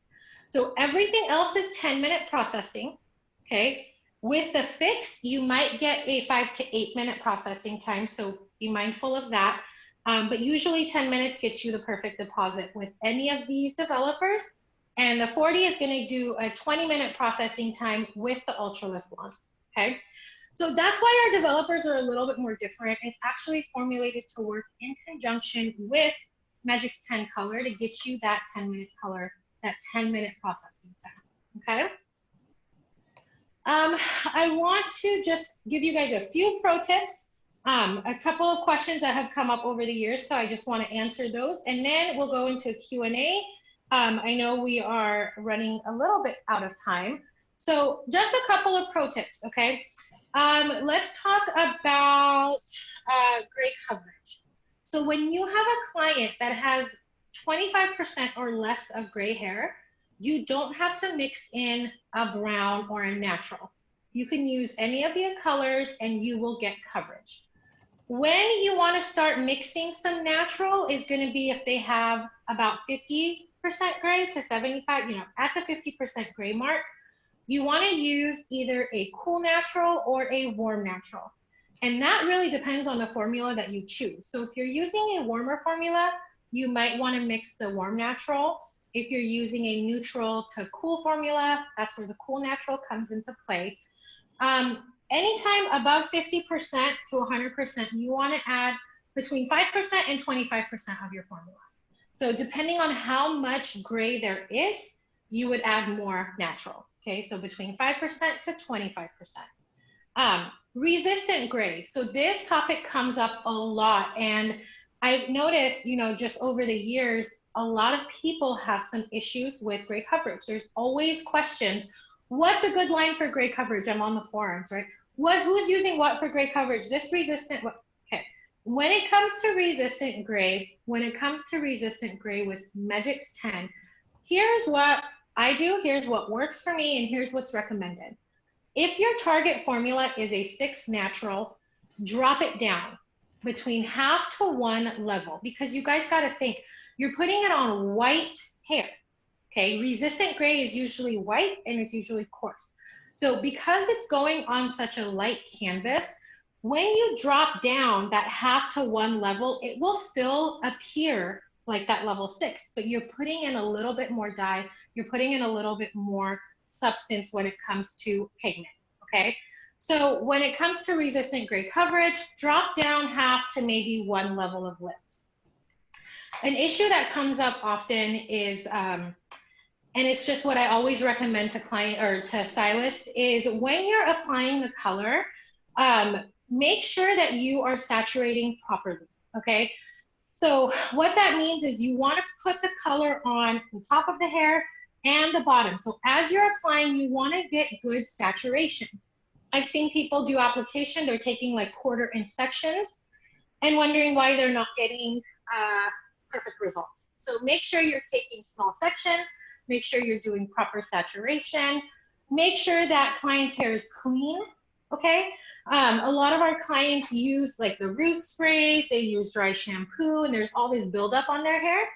So everything else is 10-minute processing, okay? With the Fix, you might get a 5 to 8-minute processing time, so be mindful of that. But usually 10 minutes gets you the perfect deposit with any of these developers. And the 40 is going to do a 20-minute processing time with the Ultralift ones, okay? So that's why our developers are a little bit more different. It's actually formulated to work in conjunction with megix10 color to get you that 10-minute color, that 10-minute processing time, okay? I want to just give you guys a few pro tips, a couple of questions that have come up over the years, so I just want to answer those, and then we'll go into Q&A. I know we are running a little bit out of time, so just a couple of pro tips, okay? Let's talk about gray coverage. So when you have a client that has 25% or less of gray hair, you don't have to mix in a brown or a natural. You can use any of the colors and you will get coverage. When you want to start mixing some natural is going to be if they have about 50% gray to 75, you know, at the 50% gray mark, you want to use either a cool natural or a warm natural. And that really depends on the formula that you choose. So if you're using a warmer formula, you might want to mix the warm natural. If you're using a neutral to cool formula, that's where the cool natural comes into play. Anytime above 50% to 100%, you want to add between 5% and 25% of your formula. So depending on how much gray there is, you would add more natural. Okay, so between 5% to 25%. Resistant gray. So this topic comes up a lot, and I've noticed, you know, just over the years, a lot of people have some issues with gray coverage. There's always questions. What's a good line for gray coverage? I'm on the forums, right? Who's using what for gray coverage? This resistant, what? Okay. When it comes to resistant gray with megix10, here's what I do, here's what works for me, and here's what's recommended. If your target formula is a 6 natural, drop it down between half to 1 level, because you guys got to think, you're putting it on white hair. Okay, resistant gray is usually white and it's usually coarse. So because it's going on such a light canvas, when you drop down that half to 1 level, it will still appear like that level 6, but you're putting in a little bit more dye, you're putting in a little bit more substance when it comes to pigment, okay? So when it comes to resistant gray coverage, drop down half to maybe 1 level of lift. An issue that comes up often is, and it's just what I always recommend to client or to stylists, is when you're applying the color, make sure that you are saturating properly, okay? So what that means is you want to put the color on the top of the hair and the bottom. So as you're applying, you want to get good saturation. I've seen people do application, they're taking like 1/4-inch sections and wondering why they're not getting perfect results. So make sure you're taking small sections, make sure you're doing proper saturation, make sure that client's hair is clean, okay? A lot of our clients use like the root sprays, they use dry shampoo, and there's all this buildup on their hair.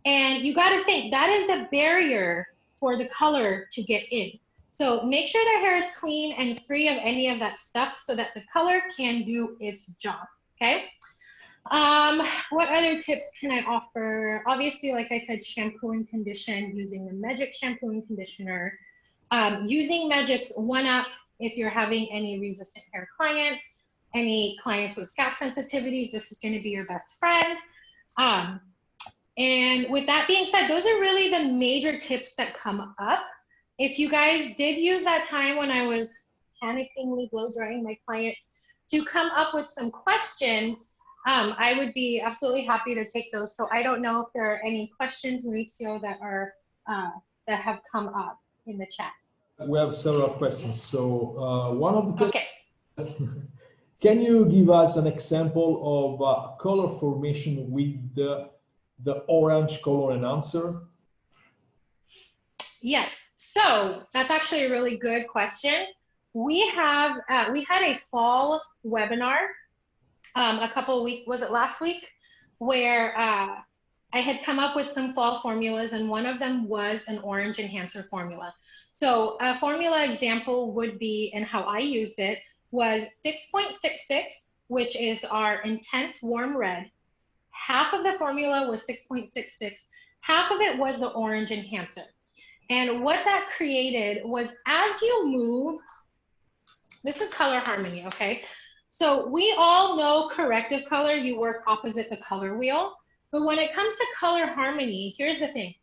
And you got to think that is the barrier for the color to get in. So make sure their hair is clean and free of any of that stuff so that the color can do its job, okay? What other tips can I offer? Obviously, like I said, shampoo and condition, using the Megix shampoo and conditioner, using Megix 1-Up if you're having any resistant hair clients, any clients with scalp sensitivities, this is going to be your best friend. And with that being said, those are really the major tips that come up. If you guys did use that time when I was panickingly blow drying my clients to come up with some questions, I would be absolutely happy to take those. So I don't know if there are any questions, Maurizio, that are that have come up in the chat. We have several questions. So one of the questions, okay. Can you give us an example of color formation with the orange color enhancer? Yes, so that's actually a really good question. We had a fall webinar a couple of weeks, was it last week, where I had come up with some fall formulas, and one of them was an orange enhancer formula. So a formula example would be, and how I used it, was 6.66, which is our intense warm red. Half of the formula was 6.66, half of it was the orange enhancer. And what that created was, as you move, this is color harmony, okay? So we all know corrective color, you work opposite the color wheel. But when it comes to color harmony, here's the thing.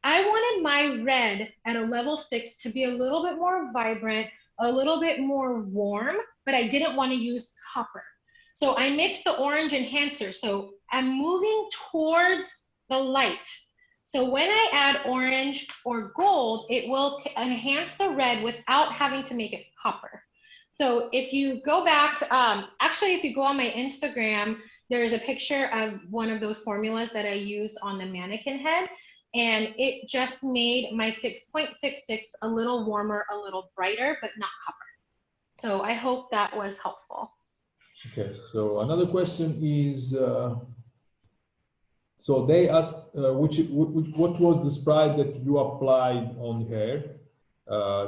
I wanted my red at a level 6 to be a little bit more vibrant, a little bit more warm, but I didn't want to use copper. So I mixed the orange enhancer. So I'm moving towards the light. So when I add orange or gold, it will enhance the red without having to make it copper. So if you go back, actually, if you go on my Instagram, there's a picture of one of those formulas that I used on the mannequin head, and it just made my 6.66 a little warmer, a little brighter, but not copper. So I hope that was helpful. Okay, so another question is, so they asked what was the spray that you applied on hair?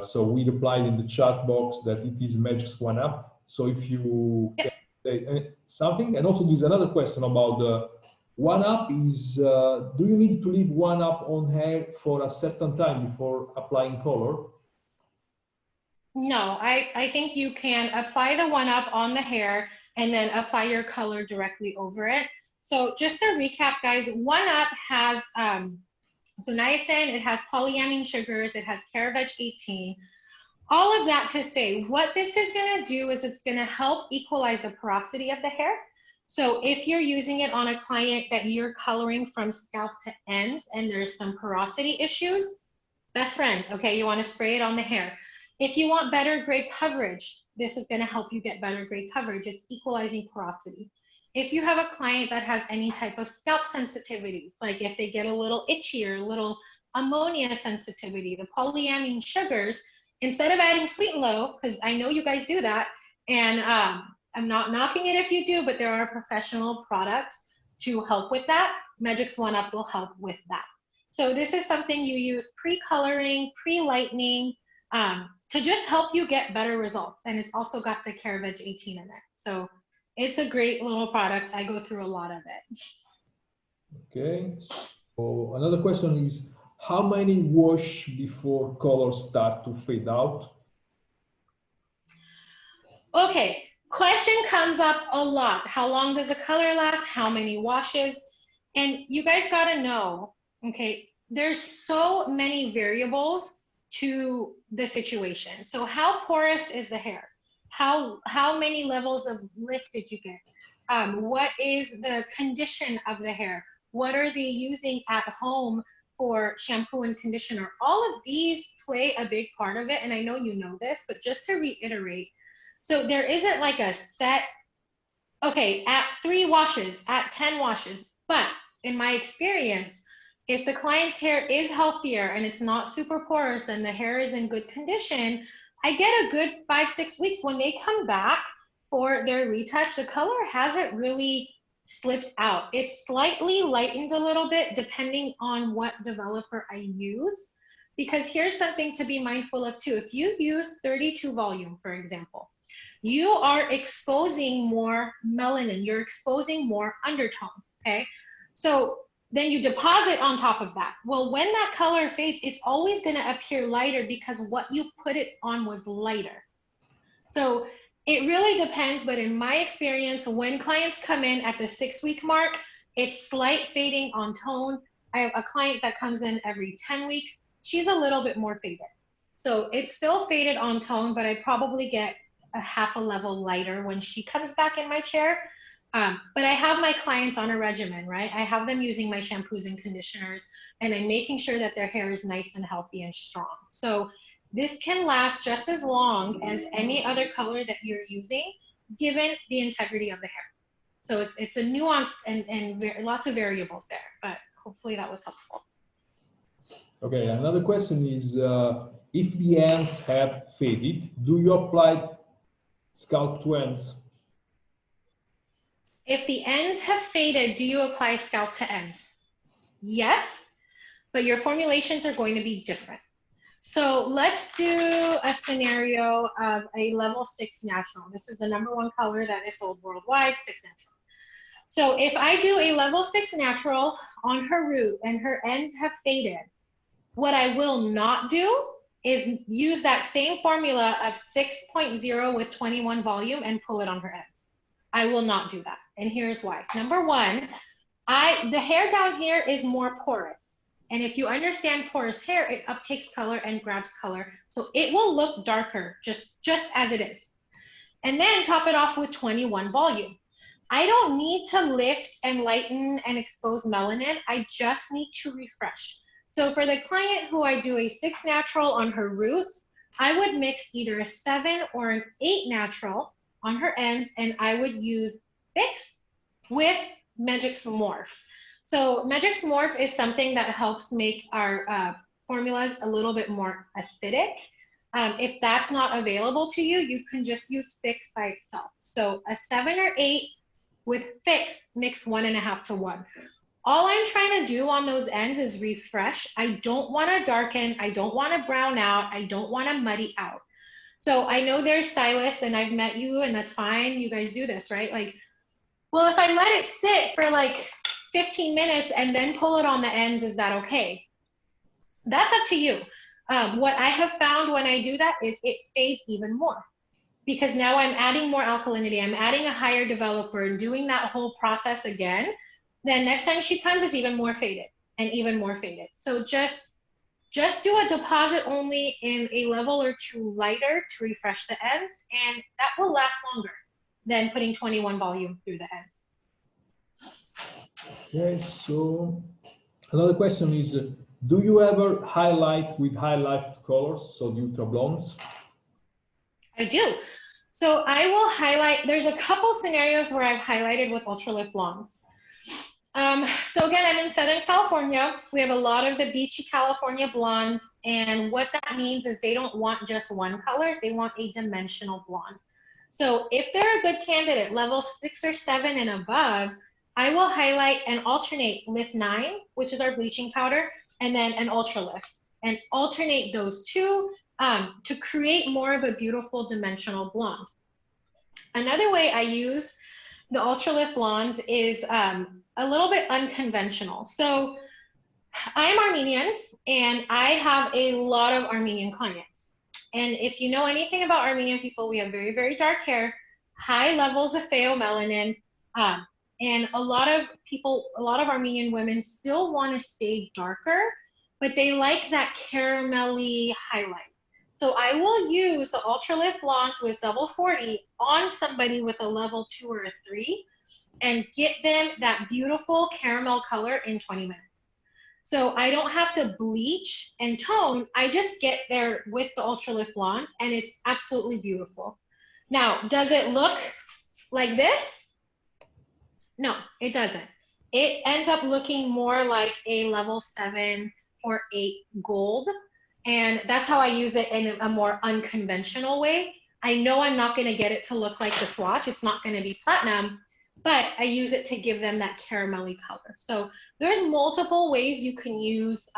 So we replied in the chat box that it is Megix 1-Up. So if you can say something, and also there's another question about the 1-Up is, do you need to leave 1-Up on hair for a certain time before applying color? No, I think you can apply the 1-Up on the hair and then apply your color directly over it. So just to recap, guys, 1-Up has So niacin, it has polyamine sugars, it has CareVeg18. All of that to say, what this is going to do is it's going to help equalize the porosity of the hair. So if you're using it on a client that you're coloring from scalp to ends and there's some porosity issues, best friend, okay, you want to spray it on the hair. If you want better gray coverage, this is going to help you get better gray coverage. It's equalizing porosity. If you have a client that has any type of scalp sensitivities, like if they get a little itchy or a little ammonia sensitivity, the polyamine sugars, instead of adding sweet and low, because I know you guys do that, and I'm not knocking it if you do, but there are professional products to help with that. Megix 1 Up will help with that. So this is something you use pre-coloring, pre-lightening, to just help you get better results. And it's also got the CareVeg18 in it. So it's a great little product. I go through a lot of it. Okay. So another question is, how many wash before colors start to fade out? Okay, question comes up a lot. How long does the color last? How many washes? And you guys gotta know, okay, there's so many variables to the situation. So how porous is the hair? How many levels of lift did you get? What is the condition of the hair? What are they using at home for shampoo and conditioner? All of these play a big part of it, and I know you know this, but just to reiterate, so there isn't like a set, okay, at 3 washes, at 10 washes, but in my experience, if the client's hair is healthier and it's not super porous and the hair is in good condition, I get a good 5-6 weeks. When they come back for their retouch, the color hasn't really slipped out. It's slightly lightened a little bit depending on what developer I use, because here's something to be mindful of too. If you use 32 volume, for example, you are exposing more melanin, you're exposing more undertone, okay? So then you deposit on top of that. Well, when that color fades, it's always gonna appear lighter because what you put it on was lighter. So it really depends, but in my experience, when clients come in at the 6-week mark, it's slight fading on tone. I have a client that comes in every 10 weeks. She's a little bit more faded. So it's still faded on tone, but I probably get a half a level lighter when she comes back in my chair. But I have my clients on a regimen, right? I have them using my shampoos and conditioners, and I'm making sure that their hair is nice and healthy and strong. So this can last just as long as any other color that you're using, given the integrity of the hair. So it's a nuance and lots of variables there, but hopefully that was helpful. Okay, another question is, if the ends have faded, do you apply scalp to ends? If the ends have faded, do you apply scalp to ends? Yes, but your formulations are going to be different. So let's do a scenario of a level 6 natural. This is the #1 color that is sold worldwide, 6 natural. So if I do a level 6 natural on her root and her ends have faded, what I will not do is use that same formula of 6.0 with 21 volume and pull it on her ends. I will not do that. And here's why. #1, the hair down here is more porous. And if you understand porous hair, it uptakes color and grabs color. So it will look darker just as it is. And then top it off with 21 volume. I don't need to lift and lighten and expose melanin. I just need to refresh. So for the client who I do a 6 natural on her roots, I would mix either a 7 or an 8 natural on her ends, and I would use Fix with Megix Morph. So Megix Morph is something that helps make our formulas a little bit more acidic. If that's not available to you, you can just use Fix by itself. So a 7 or 8 with Fix, mix 1.5 to 1. All I'm trying to do on those ends is refresh. I don't want to darken. I don't want to brown out. I don't want to muddy out. So I know there's stylists, and I've met you, and that's fine. You guys do this, right? Like, well, if I let it sit for like 15 minutes and then pull it on the ends, is that okay? That's up to you. What I have found when I do that is it fades even more, because now I'm adding more alkalinity. I'm adding a higher developer and doing that whole process again. Then next time she comes, it's even more faded. and even more faded. So just do a deposit only in a level or two lighter to refresh the ends, and that will last longer than putting 21 volume through the ends. Okay, so another question is, do you ever highlight with highlight colors, so the ultra blondes? I do. So I will highlight, there's a couple scenarios where I've highlighted with ultralift blondes. So again, I'm in Southern California. We have a lot of the beachy California blondes, and what that means is they don't want just one color, they want a dimensional blonde. So if they're a good candidate, level 6 or 7 and above, I will highlight and alternate lift 9, which is our bleaching powder, and then an ultralift, and alternate those two to create more of a beautiful dimensional blonde. Another way I use the ultralift blondes is a little bit unconventional. So I'm Armenian, and I have a lot of Armenian clients. And if you know anything about Armenian people, we have very, very dark hair, high levels of pheomelanin, and a lot of Armenian women still want to stay darker, but they like that caramelly highlight. So I will use the ultralift blondes with double 40 on somebody with a level 2 or a 3 and get them that beautiful caramel color in 20 minutes. So I don't have to bleach and tone. I just get there with the ultralift blonde, and it's absolutely beautiful. Now, does it look like this? No, it doesn't. It ends up looking more like a level 7 or 8 gold. And that's how I use it in a more unconventional way. I know I'm not going to get it to look like the swatch. It's not going to be platinum, but I use it to give them that caramelly color. So there's multiple ways you can use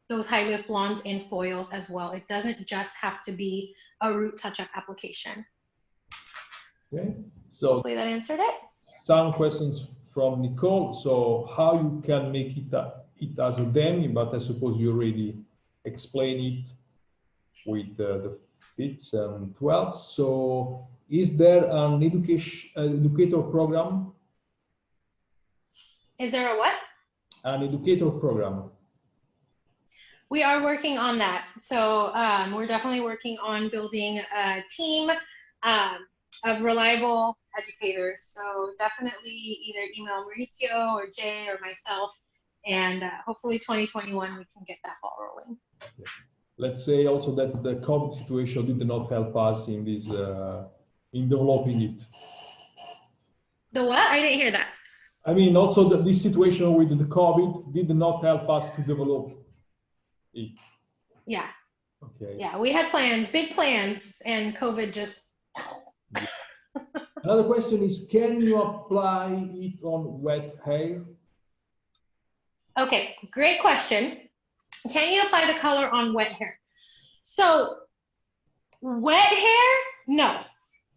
those high lift blondes in foils as well. It doesn't just have to be a root touch-up application. Okay, so hopefully that answered it. Some questions from Nicole. So how you can make it as a demi, but I suppose you already explained it with the 5th and 12th. So is there an educator program? Is there a what? An educator program. We are working on that. So we're definitely working on building a team of reliable educators. So definitely either email Maurizio or Jay or myself, and hopefully 2021 we can get that ball rolling. Let's say also that the COVID situation did not help us in this in developing it. The what? I didn't hear that. I mean, also this situation with the COVID did not help us to develop it. Yeah. Okay. Yeah, we had plans, big plans, and COVID just. Another question is, can you apply it on wet hair? Okay, great question. Can you apply the color on wet hair? So wet hair, no.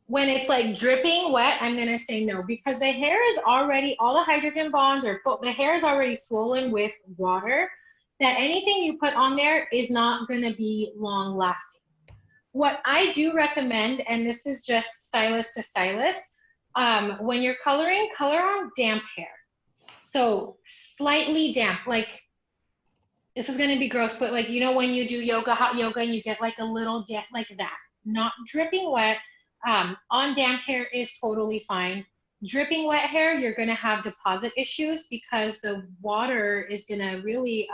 When it's like dripping wet, I'm gonna say no, because the hair is already, all the hydrogen bonds or the hair is already swollen with water, that anything you put on there is not gonna be long lasting. What I do recommend, and this is just stylist to stylist, when you're coloring, color on damp hair. So slightly damp, like, this is gonna be gross, but like, you know, when you do yoga, hot yoga, and you get like a little damp like that, not dripping wet. On damp hair is totally fine. Dripping wet hair, you're gonna have deposit issues because the water is gonna really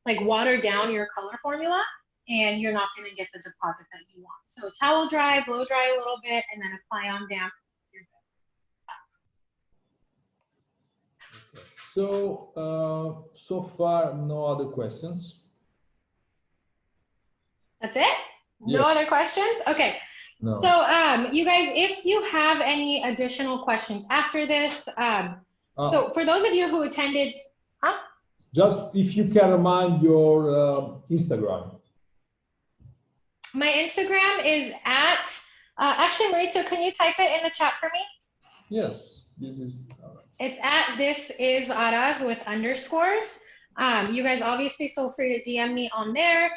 like water down your color formula, and you're not gonna get the deposit that you want. So towel dry, blow dry a little bit, and then apply on damp. So, so far, no other questions. That's it? No Yes. other questions? Okay. No. So you guys, if you have any additional questions after this, so for those of you who attended, just if you can remind your Instagram. My Instagram is at, actually Maurizio, can you type it in the chat for me? Yes, this is. It's at this is Aras with underscores. You guys obviously feel free to DM me on there,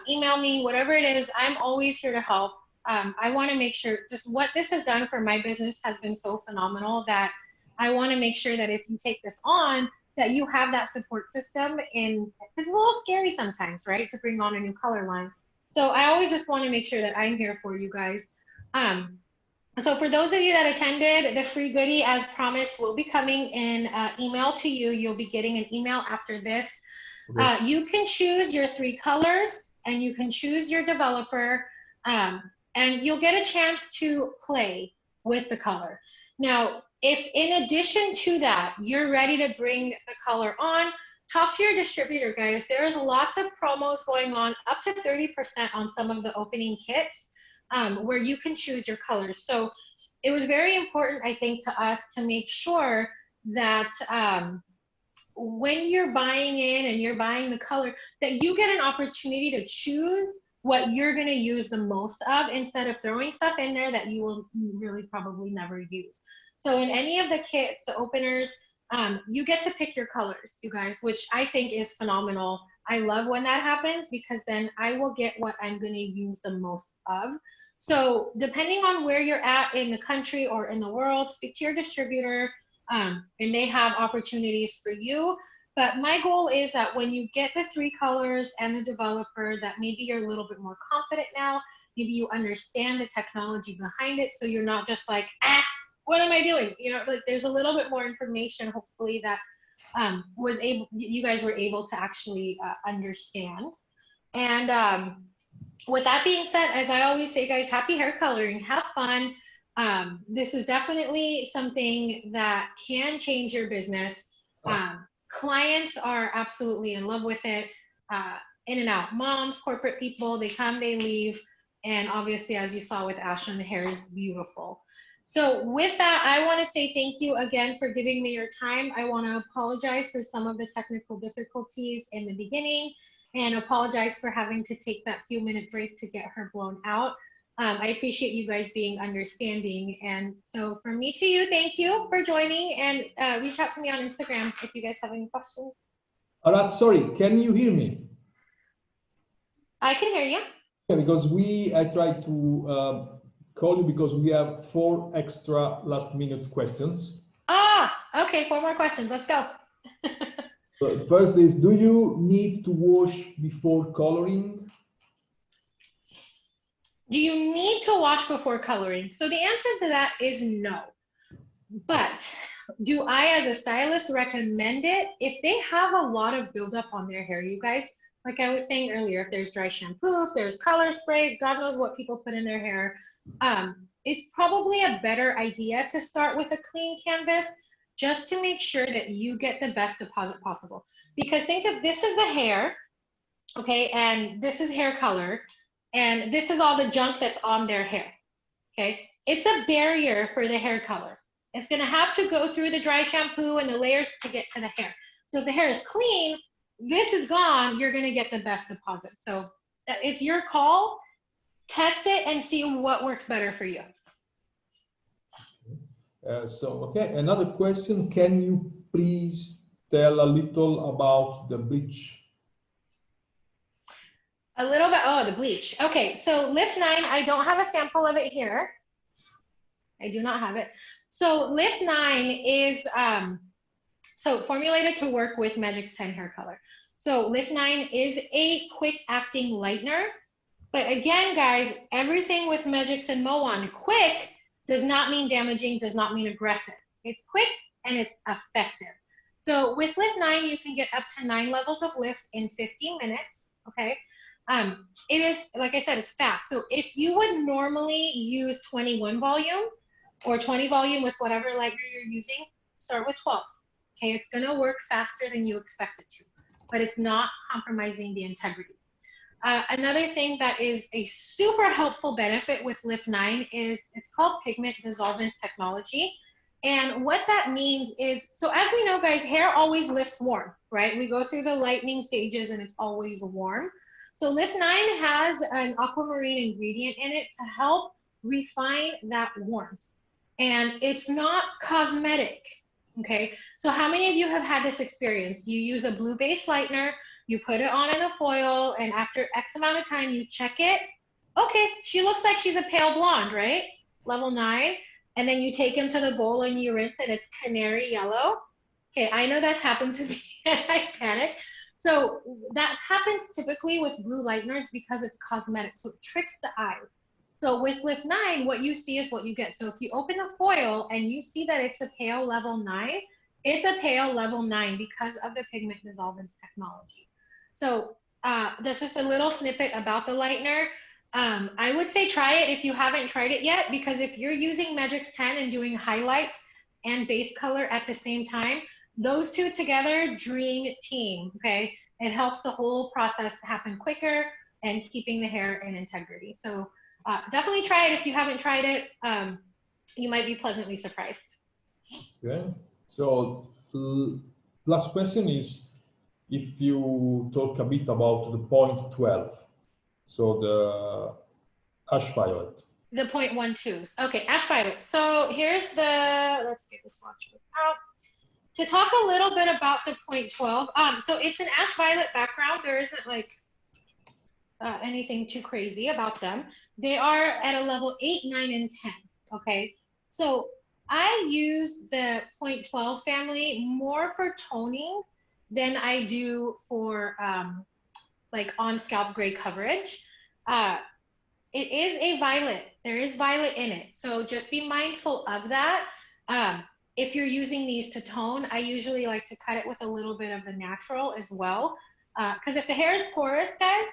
email me, whatever it is. I'm always here to help. I want to make sure just what this has done for my business has been so phenomenal that I want to make sure that if you take this on, that you have that support system in, it's a little scary sometimes, right? To bring on a new color line. So I always just want to make sure that I'm here for you guys. So for those of you that attended, the free goodie, as promised, will be coming in email to you. You'll be getting an email after this. Okay. You can choose your 3 colors and you can choose your developer, and you'll get a chance to play with the color. Now, if in addition to that, you're ready to bring the color on, talk to your distributor, guys. There's lots of promos going on, up to 30% on some of the opening kits, where you can choose your colors. So it was very important, I think, to us to make sure that when you're buying in and you're buying the color, that you get an opportunity to choose what you're going to use the most of, instead of throwing stuff in there that you will really probably never use. So in any of the kits, the openers, you get to pick your colors, you guys, which I think is phenomenal. I love when that happens, because then I will get what I'm going to use the most of. So depending on where you're at in the country or in the world, speak to your distributor, and they have opportunities for you. But my goal is that when you get the 3 colors and the developer, that maybe you're a little bit more confident now. Maybe you understand the technology behind it, so you're not just like, what am I doing? You know, like there's a little bit more information, hopefully, that you guys were able to actually understand. And with that being said, as I always say, guys, happy hair coloring, have fun. This is definitely something that can change your business. Clients are absolutely in love with it. In and out, moms, corporate people, they come, they leave. And obviously, as you saw with Ashlyn, the hair is beautiful. So with that, I want to say thank you again for giving me your time. I want to apologize for some of the technical difficulties in the beginning, and apologize for having to take that few-minute break to get her blown out. I appreciate you guys being understanding. And so from me to you, thank you for joining, and reach out to me on Instagram if you guys have any questions. All right, sorry, can you hear me? I can hear you. Yeah, because I tried to call you because we have 4 extra last-minute questions. Okay, 4 more questions, let's go. So first is, do you need to wash before coloring? Do you need to wash before coloring? So the answer to that is no. But do I, as a stylist, recommend it? If they have a lot of buildup on their hair, you guys, like I was saying earlier, if there's dry shampoo, if there's color spray, God knows what people put in their hair, it's probably a better idea to start with a clean canvas, just to make sure that you get the best deposit possible. Because think of, this is the hair, okay, and this is hair color, and this is all the junk that's on their hair, okay? It's a barrier for the hair color. It's gonna have to go through the dry shampoo and the layers to get to the hair. So if the hair is clean, this is gone, you're gonna get the best deposit. So it's your call. Test it and see what works better for you. Okay, another question. Can you please tell a little about the bleach? A little bit, oh, the bleach. Okay, so Lift 9, I don't have a sample of it here. I do not have it. So Lift 9 is so formulated to work with megix10 hair color. So Lift 9 is a quick acting lightener. But again, guys, everything with Megix and Mo-On, quick does not mean damaging, does not mean aggressive. It's quick and it's effective. So with Lift 9, you can get up to 9 levels of lift in 15 minutes, okay? It is, like I said, it's fast. So if you would normally use 21 volume or 20 volume with whatever lightener you're using, start with 12, okay? It's gonna work faster than you expect it to, but it's not compromising the integrity. Another thing that is a super helpful benefit with Lift 9 is it's called pigment dissolvance technology. And what that means is, so as we know, guys, hair always lifts warm, right? We go through the lightening stages and it's always warm. So Lift 9 has an aquamarine ingredient in it to help refine that warmth. And it's not cosmetic, okay? So how many of you have had this experience? You use a blue base lightener, you put it on in a foil, and after X amount of time, you check it. Okay, she looks like she's a pale blonde, right? Level 9. And then you take him to the bowl and you rinse and it's canary yellow. Okay, I know that's happened to me. I panic. So that happens typically with blue lighteners because it's cosmetic. So it tricks the eyes. So with Lift 9, what you see is what you get. So if you open the foil and you see that it's a pale level 9, it's a pale level 9 because of the pigment dissolvance technology. So that's just a little snippet about the lightener. I would say try it if you haven't tried it yet, because if you're using megix10 and doing highlights and base color at the same time, those two together, dream team, okay? It helps the whole process happen quicker and keeping the hair in integrity. So definitely try it if you haven't tried it. You might be pleasantly surprised. Okay. So last question is, if you talk a bit about the point 12, so the ash violet. The 0.12s. Okay, ash violet. So here's the, let's get this watch out. To talk a little bit about the 0.12, so it's an ash violet background. There isn't like anything too crazy about them. They are at a level 8, 9, and 10, okay? So I use the 0.12 family more for toning than I do for like on scalp gray coverage. It is a violet. There is violet in it. So just be mindful of that. If you're using these to tone, I usually like to cut it with a little bit of the natural as well. Because if the hair is porous, guys,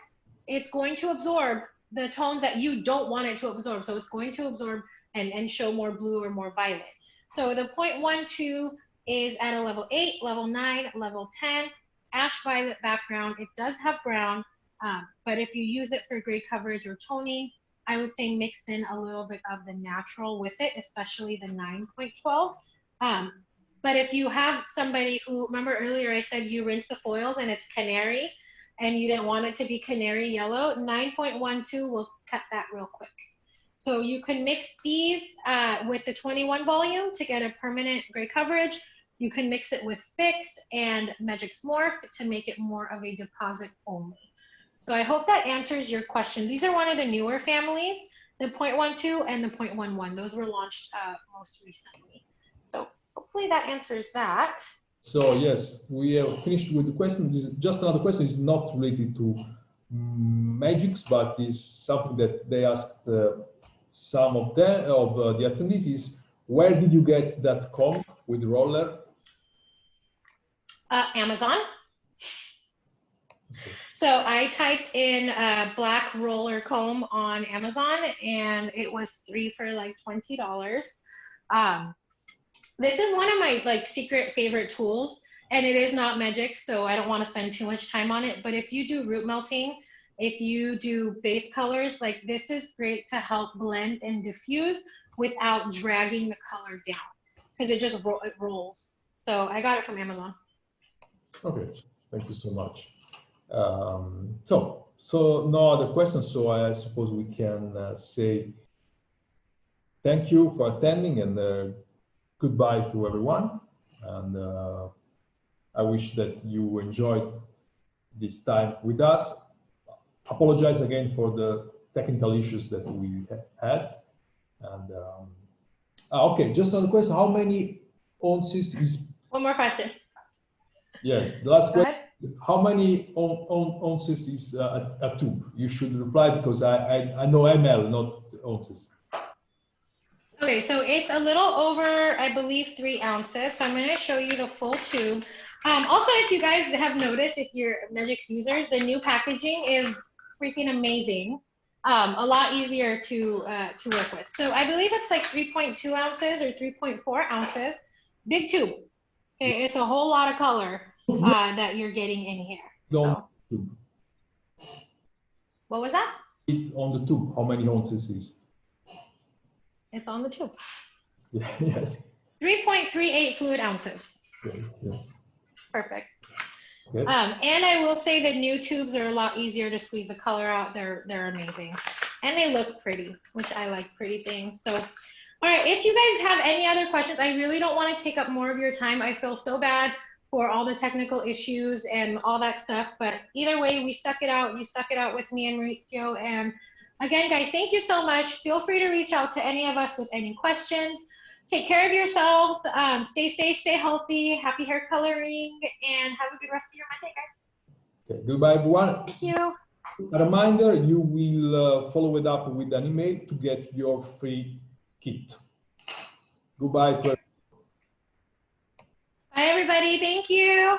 it's going to absorb the tones that you don't want it to absorb. So it's going to absorb and show more blue or more violet. So the 0.12 is at a level 8, level 9, level 10, ash violet background. It does have brown, but if you use it for gray coverage or toning, I would say mix in a little bit of the natural with it, especially the 9.12. But if you have somebody who, remember earlier I said you rinse the foils and it's canary, and you didn't want it to be canary yellow, 9.12 will cut that real quick. So you can mix these with the 21 volume to get a permanent gray coverage. You can mix it with Fix and Megix Morph to make it more of a deposit only. So I hope that answers your question. These are one of the newer families, the 0.12 and the 0.11. Those were launched most recently. So hopefully that answers that. So yes, we have finished with the question. Just another question is not related to Megix, but is something that they asked some of them the attendees is, where did you get that comb with roller? Amazon. Okay. So I typed in black roller comb on Amazon, and it was 3 for like $20. This is one of my like secret favorite tools, and it is not Megix, so I don't want to spend too much time on it. But if you do root melting, if you do base colors, like this is great to help blend and diffuse without dragging the color down, because it just it rolls. So I got it from Amazon. Okay, thank you so much. So no other questions. So I suppose we can say thank you for attending, and goodbye to everyone. And I wish that you enjoyed this time with us. Apologize again for the technical issues that we had. And okay, just another question. How many ounces is... One more question. Yes, the last Go question. ahead. How many ounces is a tube? You should reply, because I know ml, not ounces. Okay, so it's a little over, I believe, 3 ounces. So I'm going to show you the full tube. Also, if you guys have noticed, if you're Megix users, the new packaging is freaking amazing. A lot easier to work with. So I believe it's like 3.2 ounces or 3.4 ounces. Big tube. Okay, it's a whole lot of color that you're getting in here. So. Tube. What was that? It's on the tube. How many ounces is? It's on the tube. Yeah, yes. 3.38 fluid ounces. Okay, yes. Perfect. Okay. And I will say the new tubes are a lot easier to squeeze the color out. They're amazing. And they look pretty, which I like pretty things. So, all right, if you guys have any other questions, I really don't want to take up more of your time. I feel so bad for all the technical issues and all that stuff. But either way, we stuck it out. You stuck it out with me and Maurizio. And again, guys, thank you so much. Feel free to reach out to any of us with any questions. Take care of yourselves. Stay safe, stay healthy. Happy hair coloring, and have a good rest of your Monday, guys. Okay, goodbye, everyone. Thank you. A reminder, you will follow it up with an email to get your free kit. Goodbye to everyone. Bye, everybody. Thank you.